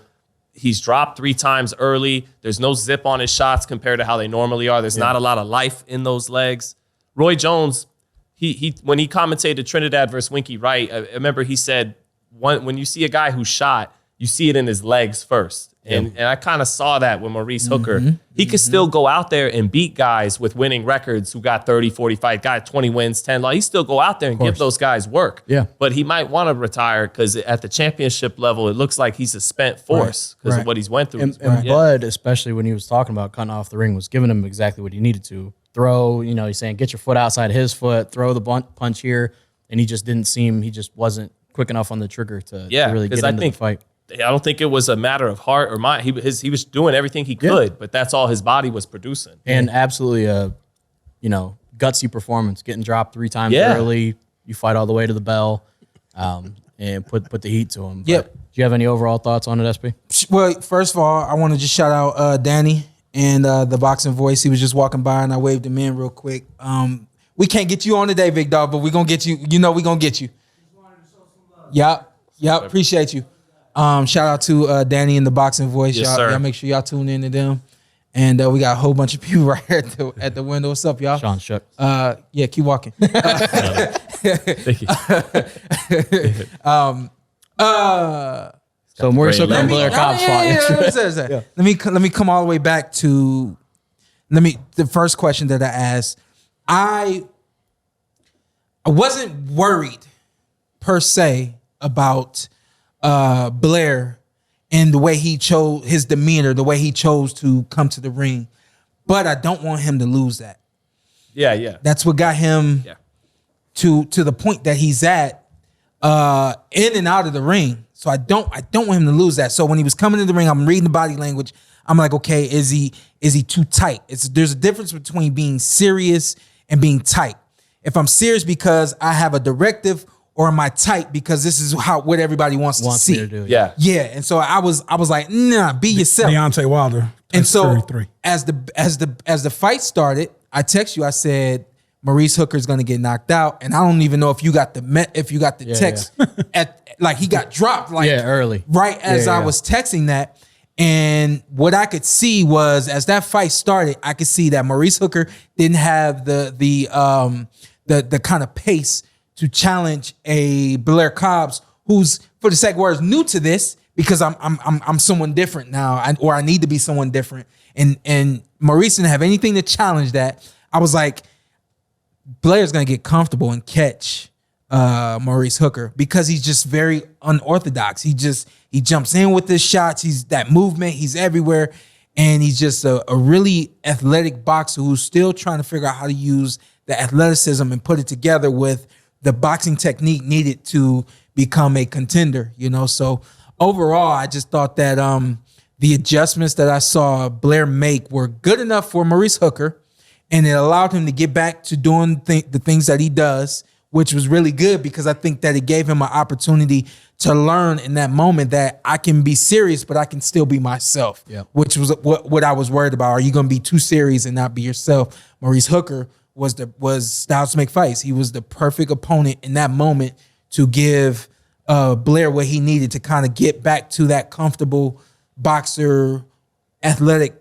he's dropped 3 times early. There's no zip on his shots compared to how they normally are. There's not a lot of life in those legs. Roy Jones, he when he commentated Trinidad versus Winky Wright, I remember he said, when you see a guy who's shot, you see it in his legs first. And I kind of saw that with Maurice Hooker. He could still go out there and beat guys with winning records who got 30, 45, got 20 wins, 10 loss. He still go out there and give those guys work. Yeah. But he might want to retire because at the championship level, it looks like he's a spent force because of what he's went through. And Bud, especially when he was talking about cutting off the ring, was giving him exactly what he needed to. Throw, he's saying, get your foot outside his foot, throw the punch here. And he just wasn't quick enough on the trigger to really get into the fight. I don't think it was a matter of heart or mind. He was doing everything he could, but that's all his body was producing. And absolutely a, gutsy performance, getting dropped 3 times early. You fight all the way to the bell, and put the heat to him. Yep. But do you have any overall thoughts on it, SP? Well, first of all, I want to just shout out Danny and the Boxing Voice. He was just walking by and I waved him in real quick. We can't get you on today, big dog, but we're going to get you. You know we're going to get you. Yep. Appreciate you. Shout out to Danny and the Boxing Voice. Yes, sir. Y'all make sure y'all tune in to them. And we got a whole bunch of people right here at the window. What's up, y'all? Sean shook. Yeah, keep walking. Thank you. So Maurice Hooker and Let me- Blair Cobbs fought. Let me come all the way back to the first question that I asked. I wasn't worried per se about Blair and the way he chose his demeanor, the way he chose to come to the ring, but I don't want him to lose that. Yeah. That's what got him to the point that he's at in and out of the ring. So I don't want him to lose that. So when he was coming to the ring, I'm reading the body language. I'm like, okay, is he too tight? There's a difference between being serious and being tight. If I'm serious because I have a directive, or am I tight because this is what everybody wants to see? me to do it. Yeah. Yeah. And so I was like, nah, be yourself. Deontay Wilder. And so 33. as the fight started, I text you. I said Maurice Hooker's gonna get knocked out, and I don't even know if you got the text at like he got dropped like early right as I was texting that. And what I could see was as that fight started, I could see that Maurice Hooker didn't have the kind of pace to challenge a Blair Cobbs, who's, for the sake of words, new to this because I'm someone different now, or I need to be someone different. And Maurice didn't have anything to challenge that. I was like, Blair's gonna get comfortable and catch Maurice Hooker because he's just very unorthodox. He jumps in with his shots. He's that movement. He's everywhere, and he's just a really athletic boxer who's still trying to figure out how to use the athleticism and put it together with the boxing technique needed to become a contender, you know? So overall, I just thought that the adjustments that I saw Blair make were good enough for Maurice Hooker, and it allowed him to get back to doing the things that he does, which was really good because I think that it gave him an opportunity to learn in that moment that I can be serious, but I can still be myself, which was what I was worried about. Are you going to be too serious and not be yourself? Maurice Hooker was styles to make fights. He was the perfect opponent in that moment to give Blair what he needed to kind of get back to that comfortable boxer, athletic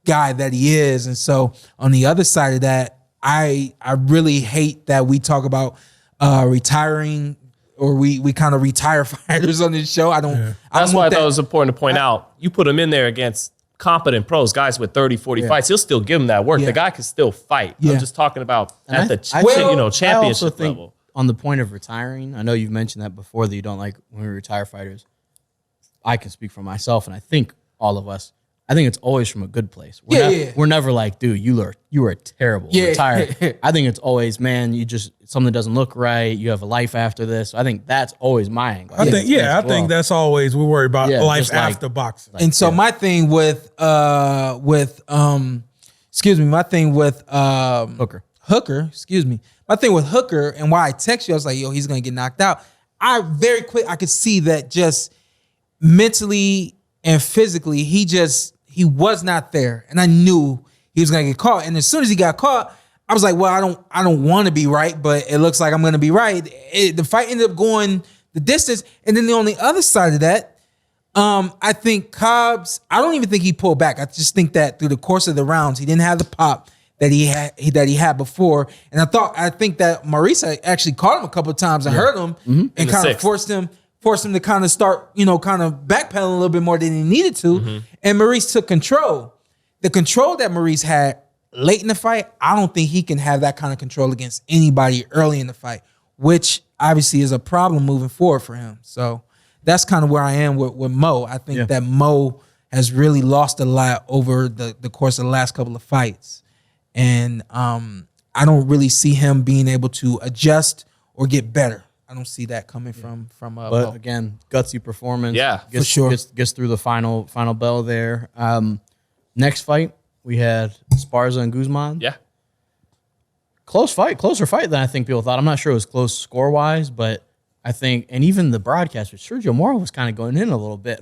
guy that he is. And so on the other side of that, I really hate that we talk about retiring, or we kind of retire fighters on this show. That's why I thought it was important to point out. You put him in there against competent pros, guys with 30, 40 fights, he'll still give him that work. Yeah. The guy can still fight. Yeah. I'm just talking about at the I championship also think level. on the point of retiring, I know you've mentioned that before, that you don't like when we retire fighters. I can speak for myself, and I think all of us, I think it's always from a good place. We're never like, dude, you were terrible. Retire. I think it's always, man, something doesn't look right. You have a life after this. I think that's always my angle. I think that's always we worry about life just like- after boxing. And so my thing with Hooker. My thing with Hooker and why I text you, I was like, yo, he's gonna get knocked out. I could see that just mentally and physically, he was not there. And I knew he was gonna get caught. And as soon as he got caught, I was like, well, I don't want to be right, but it looks like I'm gonna be right. The fight ended up going the distance. And then on the other side of that, I think Cobbs, I don't even think he pulled back. I just think that through the course of the rounds, he didn't have the pop that he had before. And I think that Maurice actually caught him a couple of times and hurt him and kind of forced him to kind of start, kind of backpedaling a little bit more than he needed to. And Maurice took control. The control that Maurice had late in the fight, I don't think he can have that kind of control against anybody early in the fight, which obviously is a problem moving forward for him. So that's kind of where I am with Mo. I think that Mo has really lost a lot over the course of the last couple of fights. And I don't really see him being able to adjust or get better. I don't see that coming from But Mo. again, gutsy performance. Yeah, for sure. Gets through the final bell there. Next fight, we had Esparza and Guzman. Yeah. Closer fight than I think people thought. I'm not sure it was close score-wise, but I think, and even the broadcaster, Sergio Mora was kind of going in a little bit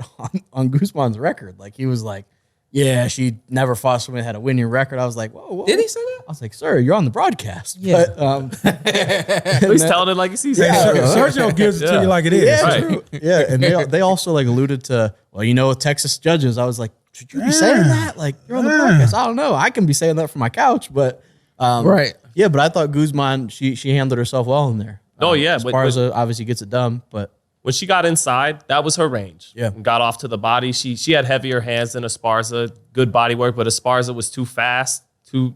on Guzman's record. Like he was like, yeah, she never fought someone that had a winning record. I was like, whoa. Did he say that? I was like, sir, you're on the broadcast. Yeah. But, He's telling it like he sees it. Sergio gives it to you like it is. yeah, Right. true. Yeah, and they also like alluded to, well, with Texas judges, I was like, should you be saying that? Like you're on the broadcast. I don't know. I can be saying that from my couch, but Right. Yeah, but I thought Guzman, she handled herself well in there. Oh, yeah, but- Esparza obviously gets it done, but When she got inside, that was her range. Yeah. And got off to the body. She had heavier hands than Esparza. Good body work, but Esparza was too fast, too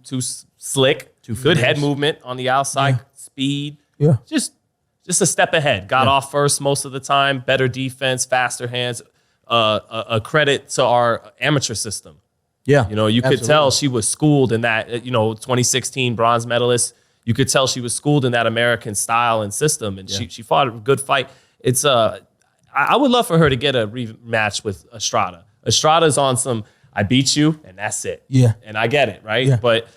slick. Good head movement on the outside, speed. Yeah. Just a step ahead. Got off first most of the time. Better defense, faster hands. A credit to our amateur system. yeah. You could tell she was schooled in that, 2016 bronze medalist. You could tell she was schooled in that American style and system, and she fought a good fight. It's I would love for her to get a rematch with Estrada. Estrada's on some, I beat you, and that's it. Yeah. And I get it, right? Yeah. But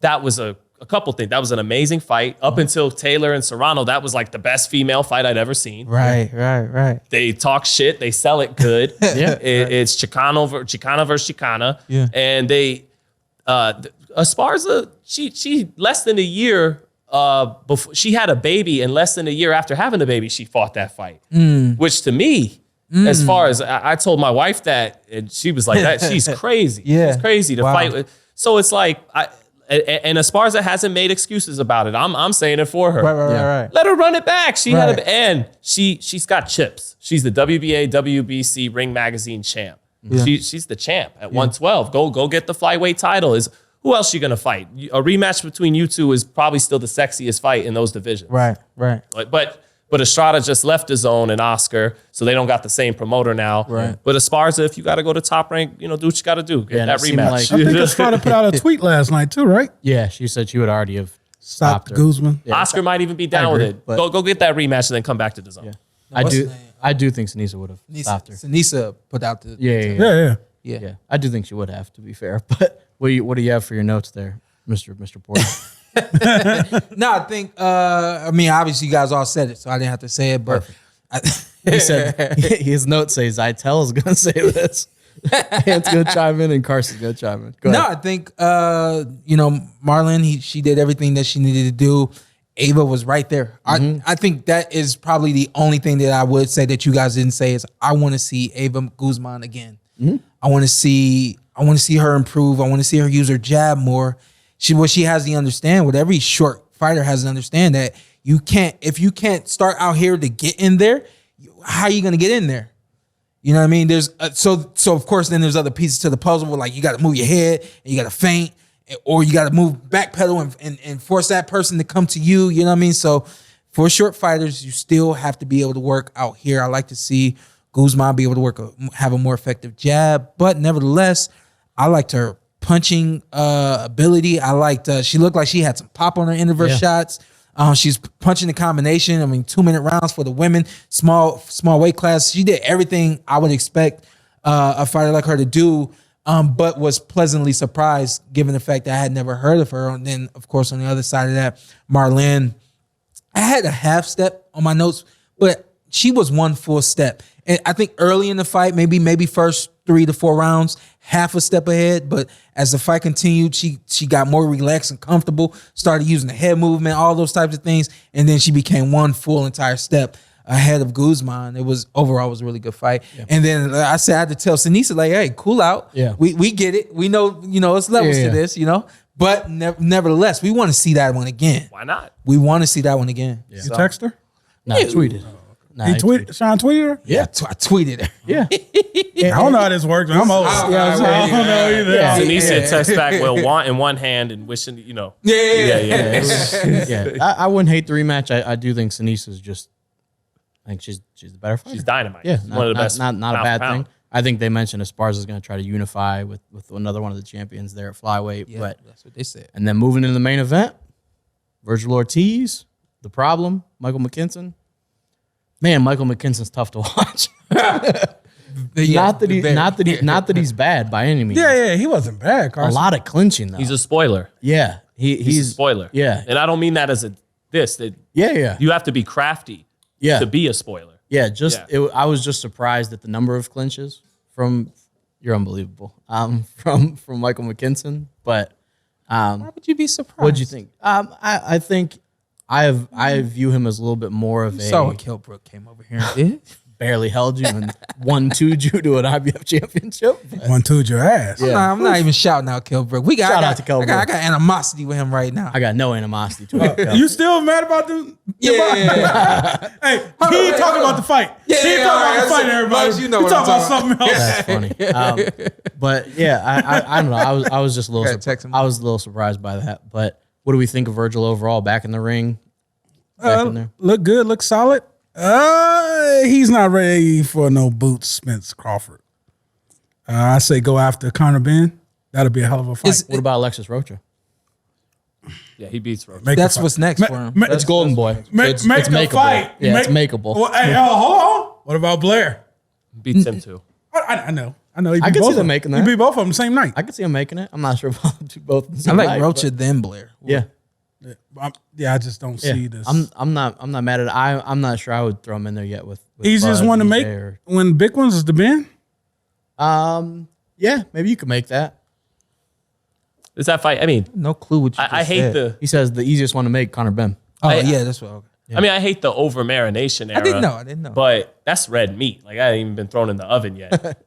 that was a couple things. That was an amazing fight. Up until Taylor and Serrano, that was like the best female fight I'd ever seen. Right. They talk shit. They sell it good. It's Chicana versus Chicana. Yeah. And Esparza, she less than a year before she had a baby, and less than a year after having the baby, she fought that fight. Which to me, as far as I told my wife that, and she was like, "That she's crazy. Yeah. She's crazy to Wow. fight with." So it's like and Esparza hasn't made excuses about it. I'm saying it for her. Right. Let her run it back. She's got chips. She's the WBA, WBC Ring Magazine champ. Yeah. She's the champ at 112. Go get the flyweight title. Who else you gonna fight? A rematch between you two is probably still the sexiest fight in those divisions. Right. But Estrada just left DAZN and Oscar, so they don't got the same promoter now. Right. But Esparza, if you got to go to Top Rank, do what you got to do. Get and that it seemed rematch. like- I think Estrada put out a tweet last night too, right? Yeah, she said she would already have Stopped stopped her. Guzman. Yeah. Oscar might even be down with agree, it. but- Go get that rematch and then come back to DAZN. Yeah. What's his name? I do think Sinisa would have stopped her. Sinisa put out the Yeah. Yeah. I do think she would have, to be fair. But what do you have for your notes there, Mr. Porter? No, I think. Obviously, you guys all said it, so I didn't have to say it. But He said his note says Zittel is gonna say this. Ant's gonna chime in and Carson's gonna chime in. Go no, ahead. I think Marlen. She did everything that she needed to do. Ava was right there. I think that is probably the only thing that I would say that you guys didn't say is I want to see Ava Guzman again. I want to see her improve. I want to see her use her jab more. What she has to understand, what every short fighter has to understand, that if you can't start out here to get in there, how are you going to get in there? You know what I mean? There's so of course then there's other pieces to the puzzle where like you got to move your head and you got to feint, or you got to move backpedal and force that person to come to you. You know what I mean? So for short fighters, you still have to be able to work out here. I like to see Guzman be able to have a more effective jab, but nevertheless, I liked her punching ability. I liked she looked like she had some pop on her end of her shots. She's punching the combination. 2-minute rounds for the women, small weight class. She did everything I would expect a fighter like her to do, but was pleasantly surprised given the fact that I had never heard of her. And then, of course, on the other side of that, Marlen, I had a half step on my notes, but she was one full step. And I think early in the fight, maybe first 3 to 4 rounds, half a step ahead. But as the fight continued, she got more relaxed and comfortable, started using the head movement, all those types of things. And then she became one full entire step ahead of Guzman. It was a really good fight. Yeah. And then I had to tell Sinisa, like, hey, cool out. Yeah. We get it. We know, it's levels to this, But nevertheless, we want to see that one again. Why not? We want to see that one again. You text her? No, I tweeted. He tweeted. Sean tweeted her? Yeah, I tweeted her. Yeah. I don't know how this works. I'm old. I don't know either. Yeah. Denise text back, want in one hand and wishing, Yeah. Yeah. I wouldn't hate the rematch. I do think Sinisa's just, I think she's the better fighter. She's dynamite. Yeah, She's one of the best. Not a pound bad for pound. thing. I think they mentioned Esparza's going to try to unify with another one of the champions there at flyweight. Yeah, but that's what they said. and then moving into the main event, Vergil Ortiz, the problem, Michael McKinson. Man, Michael McKinson's tough to watch. Not that he's bad by any means. Yeah, he wasn't bad, A Carson. lot of clinching though. He's a spoiler. he's He's a spoiler. Yeah. And I don't mean that as a diss. Yeah. You have to be crafty. to be a spoiler. Yeah, I was just surprised at the number of clinches from. You're unbelievable. From Michael McKinson, but Why would you be surprised? what'd you think? I think I view him as a little bit more of So a when Kilbrook came over here and did. barely held you and 1-2'd you to an IBF championship. 1-2'd your ass. Yeah. I'm not even shouting out Kilbrook. Shout out to Kilbrook. I got animosity with him right now. I got no animosity to him. You still mad about them? Yeah. Hey, he ain't talking about the fight. Yeah, He ain't yeah, talking about the all fight, right, everybody. Bugs, you know He what talking I'm about something else. That's funny. But yeah, I don't know. I was just a little Gotta text him. I was a little surprised by that. But what do we think of Vergil overall? Back in the ring, back in there. Look good, look solid. He's not ready for no boots, Spence Crawford. I say go after Conor Ben. That'll be a hell of a fight. What about Alexis Rocha? Yeah, he beats Roach. Make That's a fight. what's next for him. It's Golden Boy. Make It's a makeable. fight. Yeah, it's makeable. Well, hey, hold on. What about Blair? Beats him too. I know. He I beat could see both of them making that. He beat both of them the same night. I could see him making it. I'm not sure about both. I like Rocha then Blair. Yeah. Yeah, I just don't see this. I'm not mad at it. I'm not sure I would throw him in there yet with Easiest Bud, one to DJ, make or- when big ones is the Ben. Yeah, maybe you could make that. Is that fight? I mean, No clue what you I just hate said. the. He says the easiest one to make, Conor Ben. Oh, I- yeah, that's what. Okay. I mean, I hate the over marination era. I didn't know. But that's red meat. Like I haven't even been thrown in the oven yet.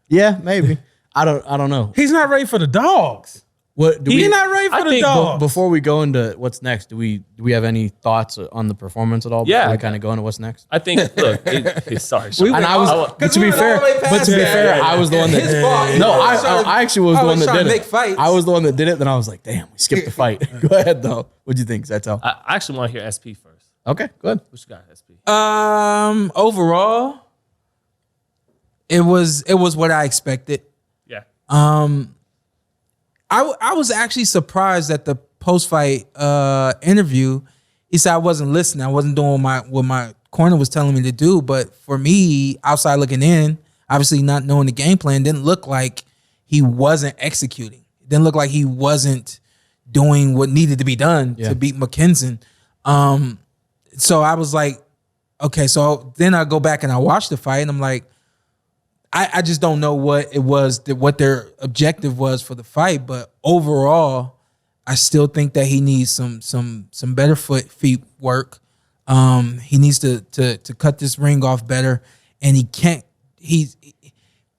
Yeah, maybe. I don't know. He's not ready for the dogs. What do He's we not ready for I the think dogs. before we go into what's next? Do we have any thoughts on the performance at all? Yeah. Before we kind of go into what's next. I think. Look, sorry. Sean. And I was, but to be fair, I was the one that. His fault. No, I was trying to- I actually was I the one was that trying did to it. make fights. I was the one that did it. Then I was like, damn, we skipped the fight. Go ahead though. What'd you think, Zittel? I actually want to hear SP first. Okay, good. What you got, SP? Overall, it was what I expected. Yeah. I was actually surprised at the post fight interview. He said I wasn't listening. I wasn't doing what my corner was telling me to do. But for me, outside looking in, obviously not knowing the game plan, didn't look like he wasn't executing. It didn't look like he wasn't doing what needed to be done to beat McKinson. So I was like, okay. So then I go back and I watch the fight, and I'm like, I just don't know what it was, what their objective was for the fight. But overall, I still think that he needs some better feet work. He needs to cut this ring off better, and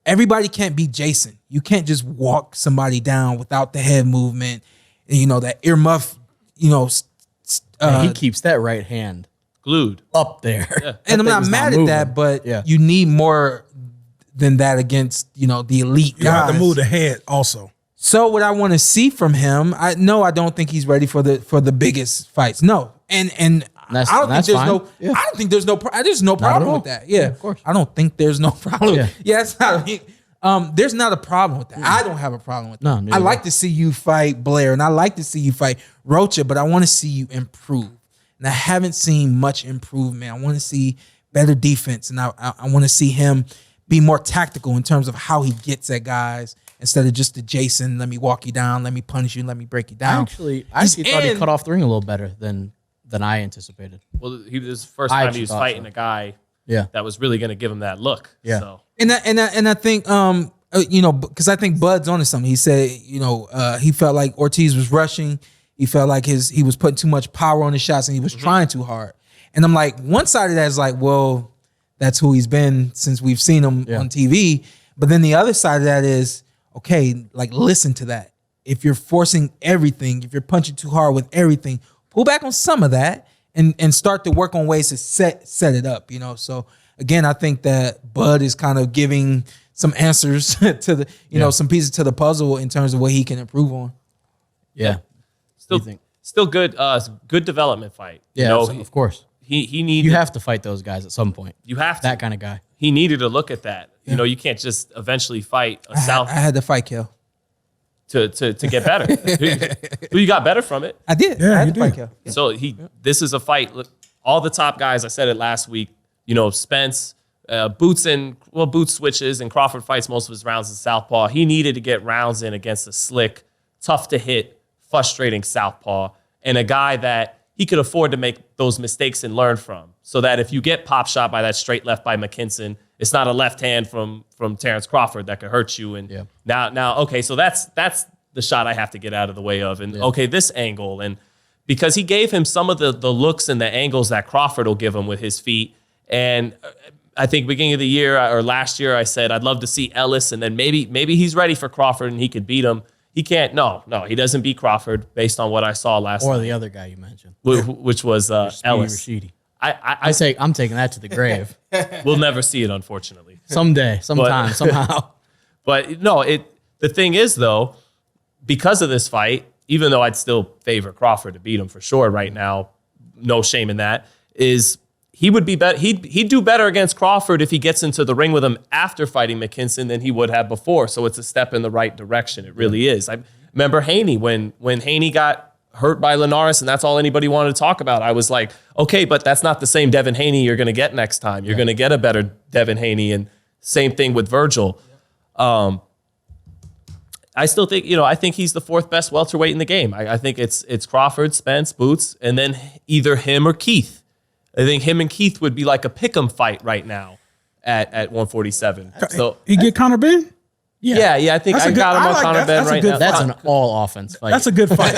everybody can't be Jason. You can't just walk somebody down without the head movement. You know, that earmuff. You know, And he keeps that right hand Glued. up there. and I'm not thing's mad not at that, moving. but you need more than that against the elite You have to guys. move the head also. So what I want to see from him, I don't think he's ready for the biggest fights. No, and That's- I don't think that's there's fine. no. Yeah. I don't think there's no problem all. with that. Yeah, of course. I don't think there's no problem. Yeah. Yeah, it's not. There's not a problem with that. I don't have a problem with that. No, neither I do like to see you fight Blair, and I like to see you fight Rocha, but I want to see you improve. And I haven't seen much improvement. I want to see better defense, and I want to see him be more tactical in terms of how he gets at guys instead of just the Jason, let me walk you down, let me punish you, let me break you I down. actually thought he cut off the ring a little better than I anticipated. Well, he was the first I time actually he was thought fighting so. a guy Yeah. that was really going to give him that look. Yeah. So. And I think because I think Bud's onto something. He said he felt like Ortiz was rushing. He felt like he was putting too much power on his shots and he was trying too hard. And I'm like, one side of that is like, well, that's who he's been since we've seen him on TV. But then the other side of that is, okay, like listen to that. If you're forcing everything, if you're punching too hard with everything, pull back on some of that and start to work on ways to set it up. So again, I think that Bud is kind of giving some answers to the some pieces to the puzzle in terms of what he can improve on. Yeah. Still good. Good development fight. Yeah, of course. He needed. You have to fight those guys at some point. You have to. That kind of guy. He needed to look at that. You can't just eventually fight a South I had to fight Kel. to get better. Who you got better from it? I did. Yeah, I had you to fight did. Kel. So this is a fight. Look, all the top guys. I said it last week. Spence, Boots switches, and Crawford fights most of his rounds in southpaw. He needed to get rounds in against a slick, tough to hit, frustrating southpaw, and a guy that he could afford to make those mistakes and learn from. So that if you get pop shot by that straight left by McKinson, it's not a left hand from Terrence Crawford that could hurt you. And now, okay, so that's the shot I have to get out of the way of. And okay, this angle. And because he gave him some of the looks and the angles that Crawford will give him with his feet. And I think beginning of the year or last year, I said, I'd love to see Ellis. And then maybe he's ready for Crawford and he could beat him. He can't. No, he doesn't beat Crawford based on what I saw last night. Or the other guy you mentioned, which was Ellis. Rashidi. I'm taking that to the grave. We'll never see it, unfortunately. Someday, sometime, somehow. But no, the thing is though, because of this fight, even though I'd still favor Crawford to beat him for sure right now, no shame in that, is he would be better. He'd do better against Crawford if he gets into the ring with him after fighting McKinson than he would have before. So it's a step in the right direction. It really is. I remember Haney when Haney got hurt by Linares, and that's all anybody wanted to talk about. I was like, okay, but that's not the same Devin Haney you're going to get next time. You're going to get a better Devin Haney, and same thing with Vergil. I still think, I think he's the fourth best welterweight in the game. I think it's Crawford, Spence, Boots, and then either him or Keith. I think him and Keith would be like a pick'em fight right now at 147. So you get Conor Ben? Yeah. I think I got him on Conor Ben right now. That's an all-offense fight. That's a good fight.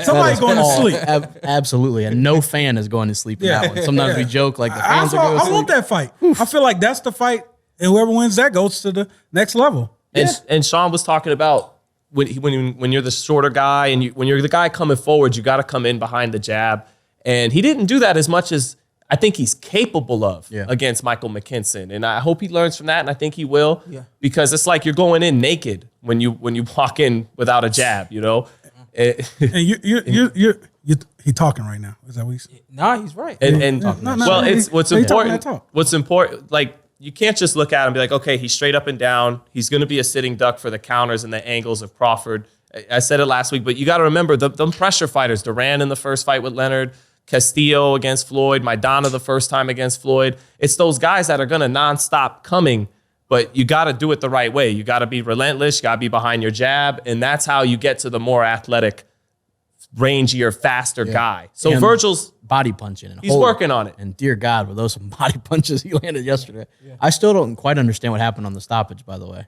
Somebody's going to sleep. Absolutely. And no fan is going to sleep in that one. Sometimes we joke like the fans are going to sleep. I want that fight. I feel like that's the fight, and whoever wins that goes to the next level. And Shawn was talking about when you're the shorter guy and when you're the guy coming forward, you got to come in behind the jab. And he didn't do that as much as I think he's capable of against Michael McKinson. And I hope he learns from that, and I think he will. Yeah. Because it's like you're going in naked when you walk in without a jab, And he talking right now. Is that what he's saying? Nah, he's right. It's what's important. What's important, like you can't just look at him and be like, okay, he's straight up and down. He's going to be a sitting duck for the counters and the angles of Crawford. I said it last week, but you got to remember the pressure fighters. Duran in the first fight with Leonard, Castillo against Floyd, Maidana the first time against Floyd. It's those guys that are going to nonstop coming, but you got to do it the right way. You got to be relentless. You got to be behind your jab, and that's how you get to the more athletic, rangier, faster guy. So and Vergil's body punching. And he's working on it. And dear God, were those some body punches he landed yesterday. Yeah. I still don't quite understand what happened on the stoppage, by the way.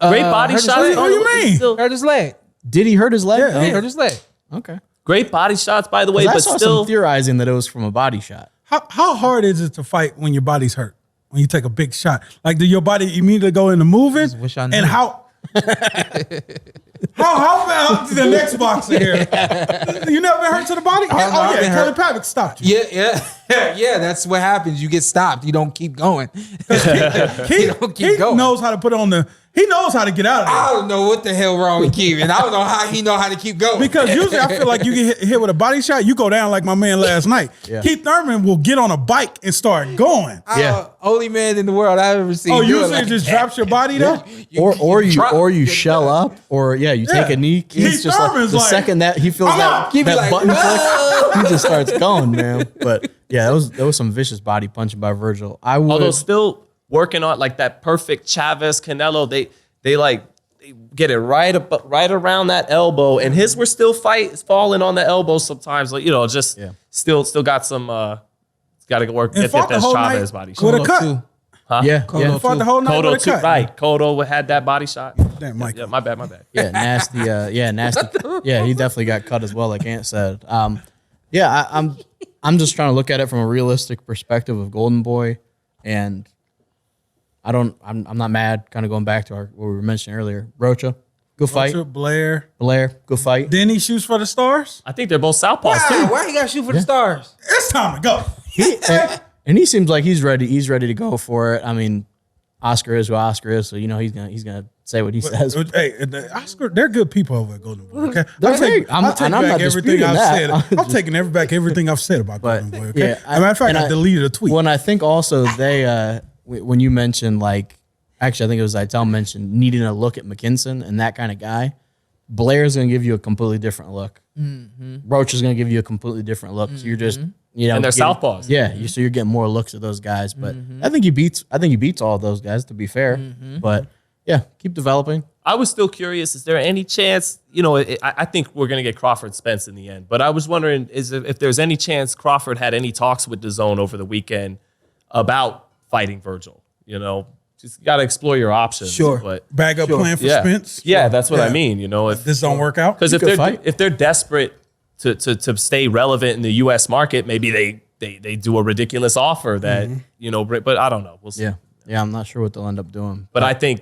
Great body shots. What do you mean? Hurt his leg. Did he hurt his leg? Yeah, he hurt his leg. Okay. Great body shots, by the way, but I saw still some theorizing that it was from a body shot. How hard is it to fight when your body's hurt? When you take a big shot, like, do your body immediately go into moving? And how about the next boxer here? You never been hurt to the body? Kelly Pavick stopped you. Yeah. That's what happens. You get stopped. You don't keep going. He knows how to put on the. He knows how to get out of there. I don't know what the hell wrong with Keith, and I don't know how he know how to keep going. Because usually I feel like you get hit with a body shot, you go down like my man last night. Yeah. Keith Thurman will get on a bike and start going. Only man in the world I've ever seen. Oh, usually it just drops your body though? Or you shell up, or you take a knee. Keith's just like the second that he feels that button click, he just starts going, man. But yeah, there was some vicious body punching by Vergil. Although still working on like that perfect Chavez Canelo, they get it right around that elbow, and his were still falling on the elbow sometimes. Like still got some got to work at that Chavez body shot. With a cut. Huh? Yeah, fought the whole night with a cut. Right, Cotto had that body shot. Damn, Mike. Yeah, my bad. Yeah, nasty. Nasty. Yeah, he definitely got cut as well, like Ant said. I'm just trying to look at it from a realistic perspective of Golden Boy, and I'm not mad. Kind of going back to what we were mentioning earlier. Rocha, good fight. Blair, good fight. Then he shoots for the stars. I think they're both southpaws too. Why he got to shoot for the stars? It's time to go. And he seems like he's ready. He's ready to go for it. I mean, Oscar is who Oscar is, so he's gonna say what he says. Hey, Oscar, they're good people over at Golden Boy. Okay, I'm not disputing that. I'm taking back everything I've said about Golden Boy. Okay, Yeah, as a matter of fact, I deleted a tweet. When I think also they when you mentioned actually I think it was Zittel mentioned needing a look at McKinson and that kind of guy. Blair's gonna give you a completely different look. Mm-hmm. Roach is gonna give you a completely different look. So you're just and they're southpaws. Yeah, so you're getting more looks at those guys. But I think he beats all of those guys, to be fair. But Yeah, keep developing. I was still curious. Is there any chance? I think we're going to get Crawford Spence in the end. But I was wondering if there's any chance Crawford had any talks with DAZN over the weekend about fighting Vergil. Just got to explore your options. Sure. But Bag up plan for Spence. Yeah, that's what I mean. If this don't work out, because fight. if they're desperate to stay relevant in the U.S. market, maybe they do a ridiculous offer that But I don't know. We'll see. Yeah. I'm not sure what they'll end up doing. But I think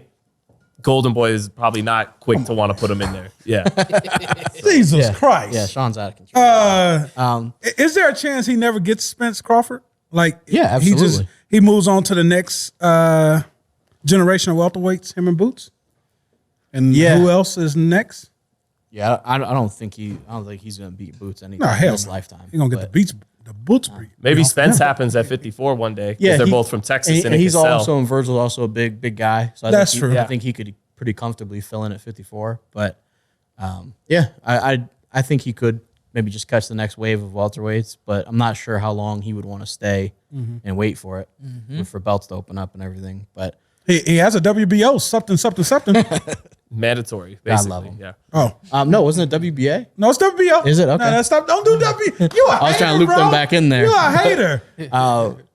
Golden Boy is probably not quick to want to put him in there. Yeah. Jesus Christ. Yeah, Sean's out of control. Is there a chance he never gets Spence Crawford? Like, Yeah, absolutely. He moves on to the next generation of welterweights, him and Boots. And who else is next? Yeah, I don't think he's gonna beat Boots in hell this no. lifetime. He's gonna get the Boots beat. Maybe Spence happens at 54 one day because they're both from Texas and he's it can also sell. and Vergil's also a big guy. So That's true. I think he could pretty comfortably fill in at 54. But I think he could maybe just catch the next wave of welterweights. But I'm not sure how long he would want to stay and wait for it for belts to open up and everything. But He has a WBO something. Mandatory, God basically. love him. Yeah. no, wasn't it WBA? No, it's WBO. Is it? Okay. No, stop. Don't do WBO. You a I was hater, trying to loop bro. them back in there. You a hater.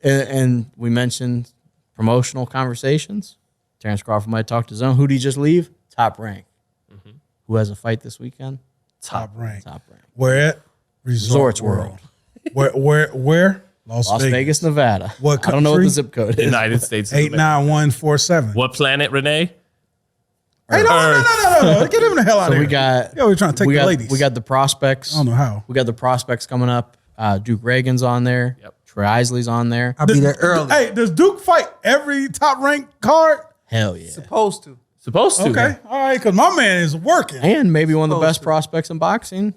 And we mentioned promotional conversations. Terrence Crawford might talk to DAZN. Who did he just leave? Top Rank. Who has a fight this weekend? Top rank. Top Rank. Where at? Resorts World. Where? Las Vegas, Nevada. What I don't know what country? the zip code is. United States. of America. 89147. What planet, Renee? Hey, no. Get him the hell out So of here. we got. We're trying to take the ladies. We got the prospects. I don't know how. We got the prospects coming up. Duke Reagan's on there. Yep. Troy Isley's on there. I'll be there early. Hey, does Duke fight every top ranked card? Hell yeah. Supposed to. Supposed to. Okay. All right, because my man is working. And maybe one of the Supposed best to. prospects in boxing,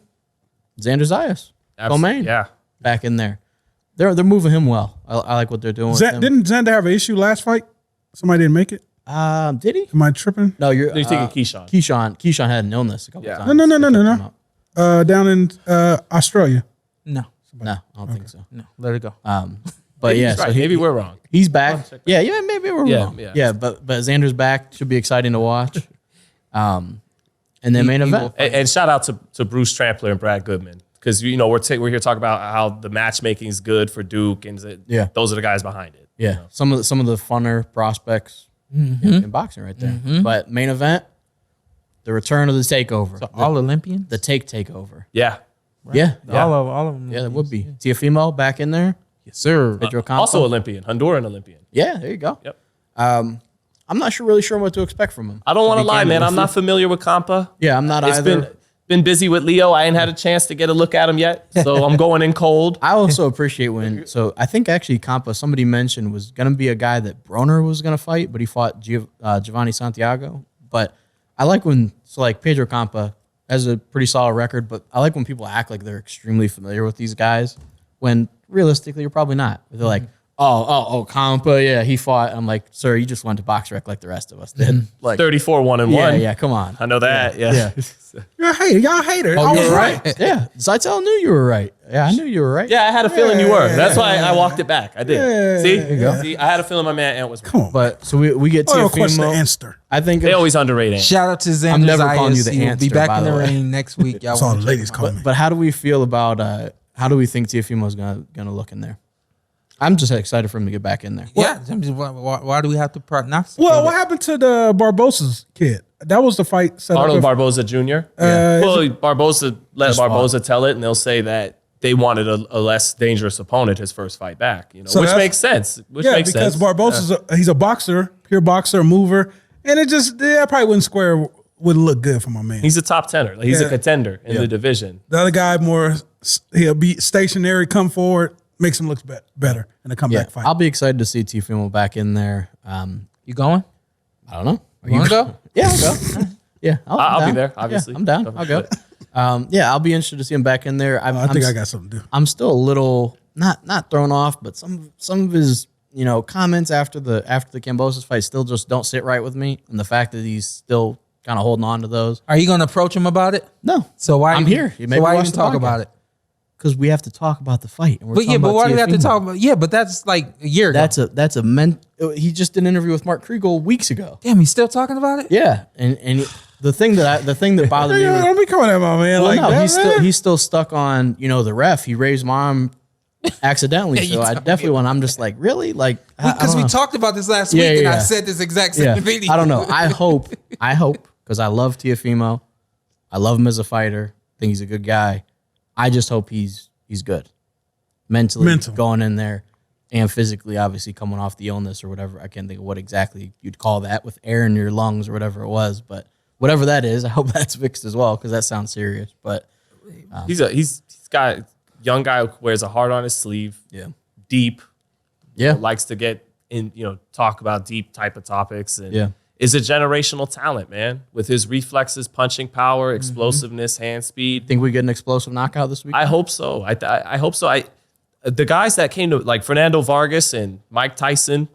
Xander Zayas. Co-main. Yeah. Back in there. They're moving him well. I like what they're doing with him. Didn't Xander have an issue last fight? Somebody didn't make it? Did he? Am I tripping? No, you're thinking Keyshawn. Keyshawn had an illness a couple Yeah. times. No. They kept him out. Down in Australia. No. No, I don't think so. No. Let it go. But yeah, He's right. so Maybe we're wrong. he's back. Yeah, maybe we're Yeah, wrong. yeah. Yeah, but Xander's back. Should be exciting to watch. And then main event. And shout out to Bruce Trampler and Brad Goodman because we're here talking about how the matchmaking is good for Duke and those are the guys behind it. Yeah, some of the funner prospects in boxing right there. But main event, the return of the takeover, All Olympians? the takeover. Yeah. Yeah, All of them. yeah, that would be Teofimo back in there. Yes, sir. Pedro Campa. Also Olympian, Honduran Olympian. Yeah, there you go. Yep. I'm not really sure what to expect from him. I don't want to be lie, candid man. with I'm you. not familiar with Campa. Yeah, I'm not It's either. been busy with Leo. I ain't had a chance to get a look at him yet, so I'm going in cold. I also appreciate when. So I think actually Campa, somebody mentioned was going to be a guy that Broner was going to fight, but he fought Giovanni Santiago. But I like when Pedro Campa has a pretty solid record, but I like when people act like they're extremely familiar with these guys when realistically you're probably not. They're like, oh, Campa, yeah, he fought. I'm like, sir, you just went to box rec like the rest of us did. Like 34 1-1. yeah, come on. I know that. Yeah. You're a hater. Y'all haters. Oh, I you was were right. right. Yeah, Zittel knew you were right. Yeah, I knew you were right. Yeah, I had a feeling you were. That's why I walked it back. I did. Yeah. See? There you go. See, I had a feeling my man Ant was right. Come on. But so we get Oh, question the Teofimo. answer. I think They always underrate Ant. Shout out to Xander I'm never calling you Zayas. the He will answer, be back by in the the way. ring next week. Y'all That's all wanna the check ladies him out. call me. But how do we feel about how do we think Teofimo's gonna look in there? I'm just excited for him to get back in there. Yeah. Why do we have to prognosticate? Well, what happened to the Barbosa's kid? That was the fight set Arnold up. Barboza Jr. Well, Barboza let Barboza tell it, and they'll say that they wanted a less dangerous opponent his first fight back. So which that's- makes sense. Because Barbosa's he's a boxer, pure boxer, a mover, and it just probably wouldn't look good for my man. He's a top tenor. He's a Yeah. contender in the division. The other guy he'll be stationary, come forward, makes him look better in a comeback fight. I'll be excited to see Teofimo back in there. You going? I don't know. Are You want to go? Yeah, I'll go. Yeah, I'll I'm be down. there, obviously. Yeah, I'm down. I'll go. I'll be interested to see him back in there. I think I got something to do. I'm still a little not thrown off, but some of his comments after the Kambosos fight still just don't sit right with me, and the fact that he's still kind of holding on to those. Are you going to approach him about it? No, So why? I'm even- here. You So maybe why watch even the talk podcast. about it? because we have to talk about the fight. And we're But yeah, talking but about why do we have to Teofimo. talk about? Yeah, but that's like a year ago. That's a he just did an interview with Mark Kriegel weeks ago. Damn, he's still talking about it. Yeah, and the thing that bothered me. Yeah, don't be coming at my man Well, like no, that. he's still stuck on the ref. He raised my arm accidentally, Yeah, you so I told me. definitely want. I'm just like, really, like Because we talked about this last week, Yeah, and yeah, I yeah. said this exact same yeah, video. I don't know. I hope because I love Teofimo. I love him as a fighter. I think he's a good guy. I just hope he's good mentally going in there and physically, obviously coming off the illness or whatever. I can't think of what exactly you'd call that with air in your lungs or whatever it was, but whatever that is, I hope that's fixed as well because that sounds serious. But He's got a young guy who wears a heart on his sleeve. yeah, Deep. yeah, Likes to get in, talk about deep type of topics. And yeah. is a generational talent, man, with his reflexes, punching power, explosiveness, hand speed. Think we get an explosive knockout this week? I hope so. I hope so. The guys that came to like Fernando Vargas and Mike Tyson,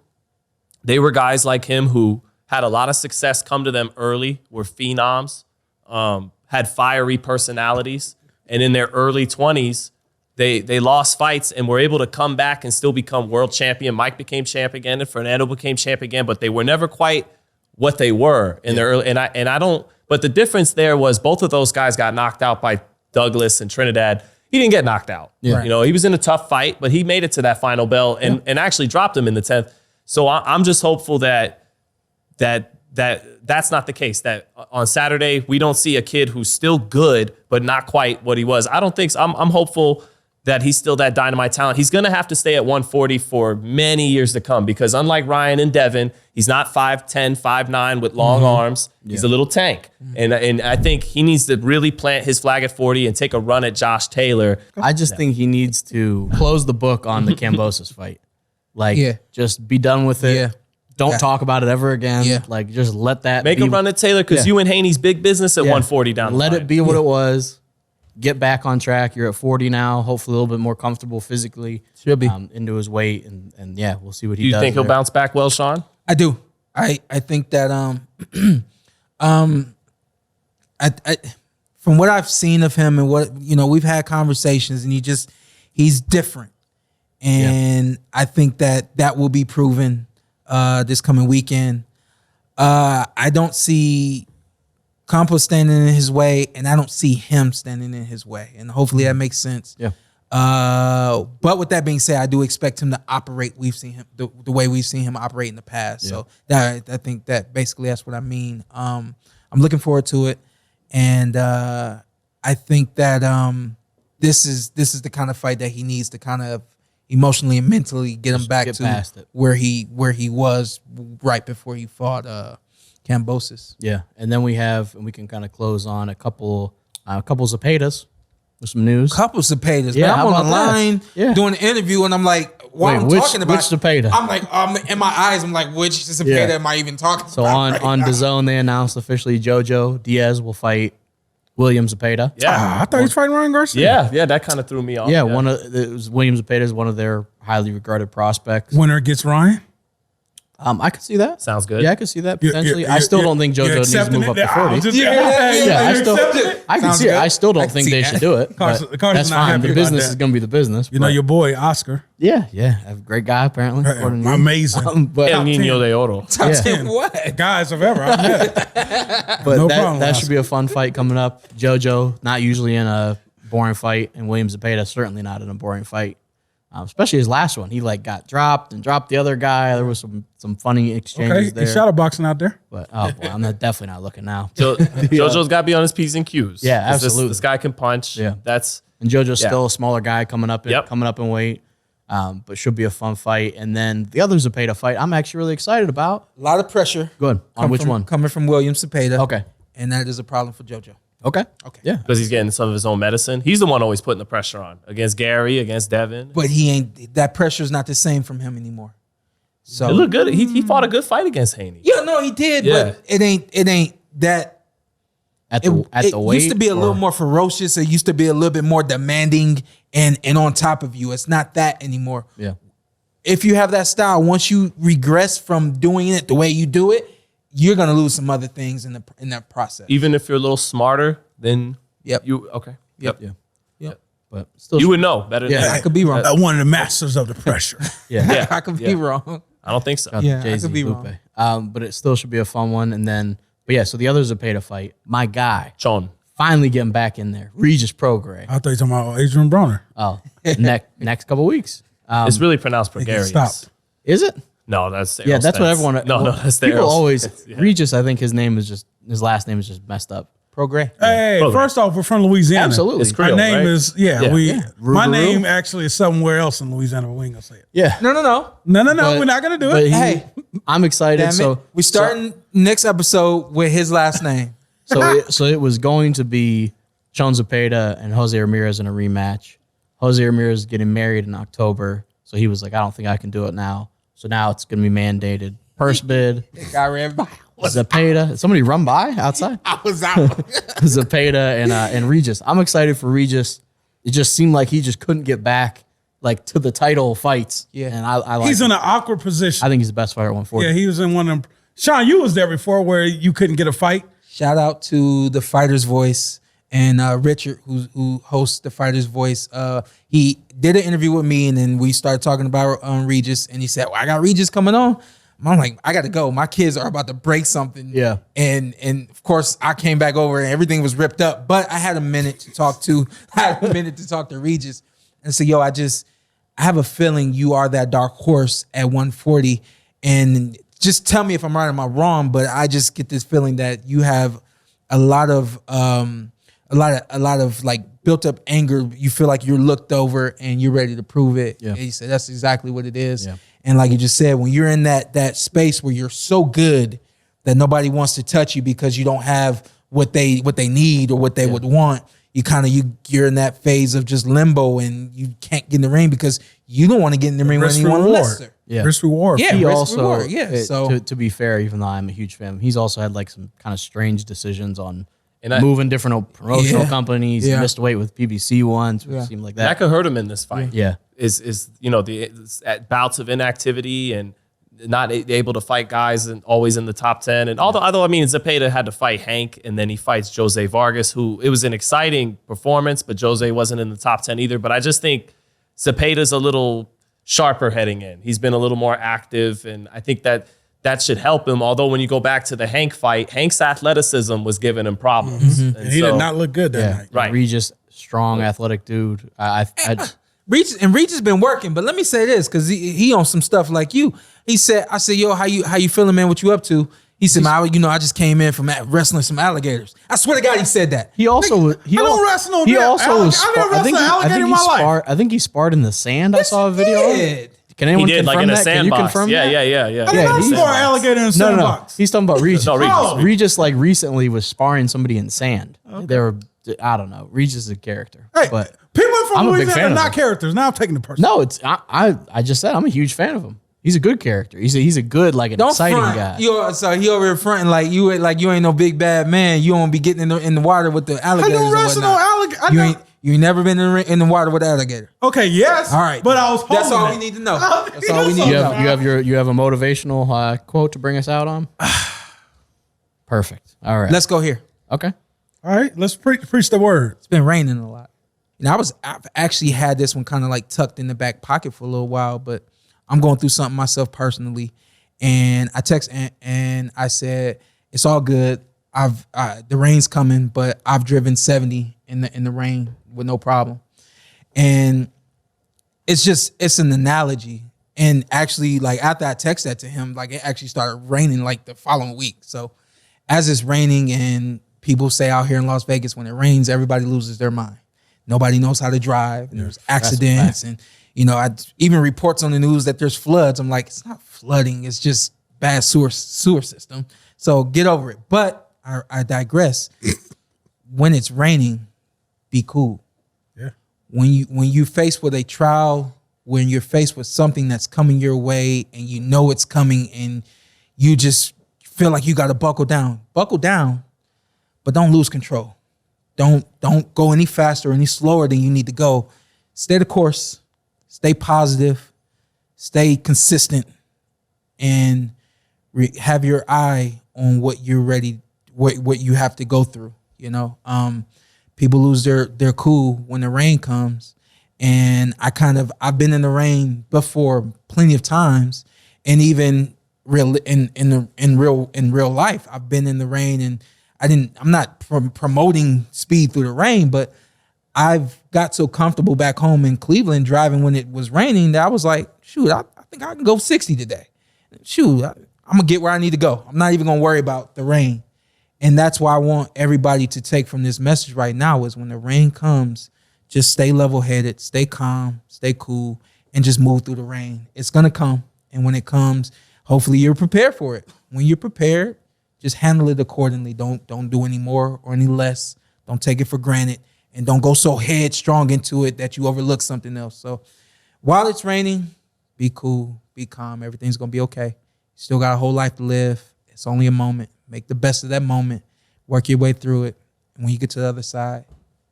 they were guys like him who had a lot of success come to them early, were phenoms, had fiery personalities, and in their early 20s, they lost fights and were able to come back and still become world champion. Mike became champ again, and Fernando became champ again, but they were never quite what they were in their early. And I don't. But the difference there was both of those guys got knocked out by Douglas and Trinidad. He didn't get knocked out. Yeah. He was in a tough fight, but he made it to that final bell and actually dropped him in the 10th. So I'm just hopeful that that's not the case. That on Saturday we don't see a kid who's still good but not quite what he was. I don't think so. I'm hopeful that he's still that dynamite talent. He's going to have to stay at 140 for many years to come because unlike Ryan and Devin, he's not 5'10", 5'9", with long arms. He's a little tank. And I think he needs to really plant his flag at 40 and take a run at Josh Taylor. I just think he needs to close the book on the Kambosos fight. Like, just be done with it. Yeah. Don't talk about it ever again. Yeah. Like, just let that Make be, a run at Taylor because you and Haney's big business at 140 down the Let line. it be what it was. Get back on track. You're at 40 now. Hopefully a little bit more comfortable physically. Should be. Into his weight. And yeah, we'll see what he Do you does. think he'll there. bounce back well, Shawn? I do. I think that I from what I've seen of him and what we've had conversations and he's different, and I think that will be proven this coming weekend. I don't see Campa standing in his way, and I don't see him standing in his way, and hopefully that makes sense. Yeah. But with that being said, I do expect him to operate. We've seen him the way we've seen him operate in the past. So that I think that basically that's what I mean. I'm looking forward to it, and I think that this is the kind of fight that he needs to kind of emotionally and mentally get him back get to past it. where he was right before he fought Kambosos. Yeah. And then we can kind of close on a couple Zepedas with some news. Couple Zepedas. Yeah, Man, I'm how on about the that? line Yeah. doing an interview, and I'm like, while Wait, I'm which talking about Zepeda? I'm like, in my eyes, I'm like, which Zepeda am I even talking So about? on right on now? DAZN, they announced officially JoJo Diaz will fight William Zepeda. Yeah. I thought he was fighting Ryan Garcia. Yeah, that kind of threw me off. Yeah, William Zepeda is one of their highly regarded prospects. Winner gets Ryan. I could see that. Sounds good. Yeah, I could see that You- potentially. you- I still you- don't think you're JoJo needs to accepting move up it? to 40. Yeah, I you still, accept it. I can Sounds see it. good. I still I don't can think see they that. should do it. Carson's But not that's fine. happy The about business that. is going to be the business. You know but your boy Oscar. yeah, a great guy apparently. according to you. Amazing. But El Niño de Oro. Top Yeah. 10 what? Guys of ever. I've met. But No that, problem, that Oscar. should be a fun fight coming up. JoJo, not usually in a boring fight, and William Zepeda certainly not in a boring fight. Especially his last one, he got dropped and dropped the other guy. There was some funny exchanges Okay, there. he's shadow boxing out there. But oh boy, I'm definitely not looking now. JoJo's got to be on his P's and Q's. Yeah, 'Cause absolutely. This guy can punch. Yeah. That's And JoJo's Yeah. still a smaller guy coming up in weight, but should be a fun fight. And then the other Zepeda fight, I'm actually really excited about. A lot of pressure. Good. On which one? Coming from William Zepeda. Okay. And that is a problem for JoJo. Okay. Okay. Yeah. because he's getting some of his own medicine. He's the one always putting the pressure on against Gary, against Devin. But that pressure is not the same from him anymore. So It looked good. He fought a good fight against Haney. yeah, no, he did, Yeah. but it ain't that. At It, the weight. used to be a little more ferocious. It used to be a little bit more demanding and on top of you. It's not that anymore. Yeah. If you have that style, once you regress from doing it the way you do it, you're gonna lose some other things in that process. Even if you're a little smarter, then Yep. you okay. Yep. Yeah. Yep. but still, You would know better than Yeah. I could be wrong. One of the masters of the pressure. yeah. I could be wrong. I don't think so. Yeah, I Jay-Z, could be Lupe. wrong. But it still should be a fun one. And then, but yeah, so the other Zepeda fight, my guy, Chon. finally getting back in there. Regis Prograis. I thought you were talking about Adrian Broner. Oh, next couple weeks. It's really pronounced Prograis. stopped. Is it? No, that's Yeah, that's what everyone. No, that's people always. Yeah. Regis, I think his last name is just messed up. Prograis. Hey, Brother. first off, we're from Louisiana. Absolutely. It's Our Creole, name right? is Yeah. my Rubaru. name actually is somewhere else in Louisiana, but we ain't gonna say it. Yeah. No. No, But- we're not gonna do But it. Hey, I'm excited. damn So it. We starting next episode with his last name. So it was going to be Chon Zepeda and Jose Ramirez in a rematch. Jose Ramirez is getting married in October, so he was like, I don't think I can do it now. So now it's going to be mandated. Purse bid. Guy ran by. Zepeda. Somebody run by outside? I was out. Zepeda and Regis. I'm excited for Regis. It just seemed like he just couldn't get back like to the title fights. Yeah. And I like He's him. in an awkward position. I think he's the best fighter at 140. Yeah, he was in one of them. Sean, you was there before where you couldn't get a fight. Shout out to the Fighter's Voice and Richard, who hosts the Fighter's Voice. He did an interview with me, and then we started talking about Regis, and he said, well, I got Regis coming on. I'm like, I got to go. My kids are about to break something. Yeah. And of course, I came back over, and everything was ripped up. But I had a minute to talk to Regis, and so, yo, I have a feeling you are that dark horse at 140, and just tell me if I'm right or I'm wrong, but I just get this feeling that you have a lot of like built up anger. You feel like you're looked over and you're ready to prove it. Yeah. And he said that's exactly what it is. Yeah. And like you just said, when you're in that space where you're so good that nobody wants to touch you because you don't have what they need or what they would want, you're in that phase of just limbo and you can't get in the ring because you don't want to get in the ring with Risk anyone reward. lesser. Yeah. Risk reward. Yeah. He risk also, reward, yeah, so- to be fair, even though I'm a huge fan, he's also had like some kind of strange decisions on And I- moving different promotional Yeah. companies. Yeah. He missed weight with PBC once, which Yeah. seemed like That that. could hurt him in this fight. Yeah. Is the at bouts of inactivity and not able to fight guys and always in the top 10. And although I mean Zepeda had to fight Hank and then he fights Jose Vargas, who it was an exciting performance, but Jose wasn't in the top 10 either. But I just think Zepeda's a little sharper heading in. He's been a little more active, and I think that should help him. Although when you go back to the Hank fight, Hank's athleticism was giving him problems. And And he so- did not look good that Yeah. night. Right. Regis, strong, athletic dude. Reach has been working, but let me say this because he on some stuff like you. I said, yo, how you feeling, man? What you up to? He said, man, I just came in from wrestling some alligators. I swear to God, he said that. He also I don't wrestle no He damn also was. I never wrestled an alligator in my life. I think he sparred in the sand. I saw a video. Did. Can He anyone did, confirm like in a that? Can you sandbox. confirm Yeah, that? yeah. I Yeah, did not he's- spar an alligator in a No, sandbox. He's talking about Regis. No, Regis. Oh. Regis like recently was sparring somebody in sand. They were, I don't know. Regis is a character, Hey, but people I'm from a big fan Louisiana are of not him. characters. Now I'm taking the person. no, it's I just said I'm a huge fan of him. He's a good character. He's a good like an Don't exciting front. guy. So he over here fronting like you ain't no big bad man. You won't be getting in the water with the I alligators. don't or wrestle no whatnot. alligator. You ain't never been in the water with the alligator. Okay, yes. All right, But I was That's all holding we it. need to know. That's all we need You to know. have a motivational quote to bring us out on. Perfect. All right. Let's go here. Okay. All right, let's preach the word. It's been raining a lot. I've actually had this one kind of like tucked in the back pocket for a little while, but I'm going through something myself personally. And I text and I said, it's all good. The rain's coming, but I've driven 70 in the rain with no problem. And it's an analogy. And actually, like after I text that to him, like it actually started raining like the following week. So as it's raining and people say out here in Las Vegas, when it rains, everybody loses their mind. Nobody knows how to drive, and there's accidents, and even reports on the news that there's floods. I'm like, it's not flooding; it's just bad sewer system. So get over it. But I digress. When it's raining, be cool. Yeah. When you faced with a trial, when you're faced with something that's coming your way, and you know it's coming, and you just feel like you got to buckle down, but don't lose control. Don't go any faster or any slower than you need to go. Stay the course, stay positive, stay consistent, and have your eye on what you're ready, what you have to go through. people lose their cool when the rain comes. And I've been in the rain before plenty of times, and even in real life, I've been in the rain, and I'm not promoting speed through the rain, but I've got so comfortable back home in Cleveland driving when it was raining that I was like, shoot, I think I can go 60 today. Shoot, I'm gonna get where I need to go. I'm not even gonna worry about the rain. And that's why I want everybody to take from this message right now is when the rain comes, just stay level-headed, stay calm, stay cool, and just move through the rain. It's gonna come. And when it comes, hopefully you're prepared for it. When you're prepared, just handle it accordingly. Don't do any more or any less. Don't take it for granted. And don't go so headstrong into it that you overlook something else. So while it's raining, be cool, be calm. Everything's gonna be okay. You still got a whole life to live. It's only a moment. Make the best of that moment. Work your way through it. And when you get to the other side,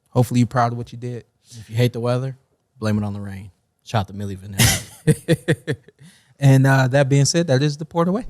hopefully you're proud of what you did. If you hate the weather, blame it on the rain. Shout out to Millie Vanilla. And that being said, that is the Port Away.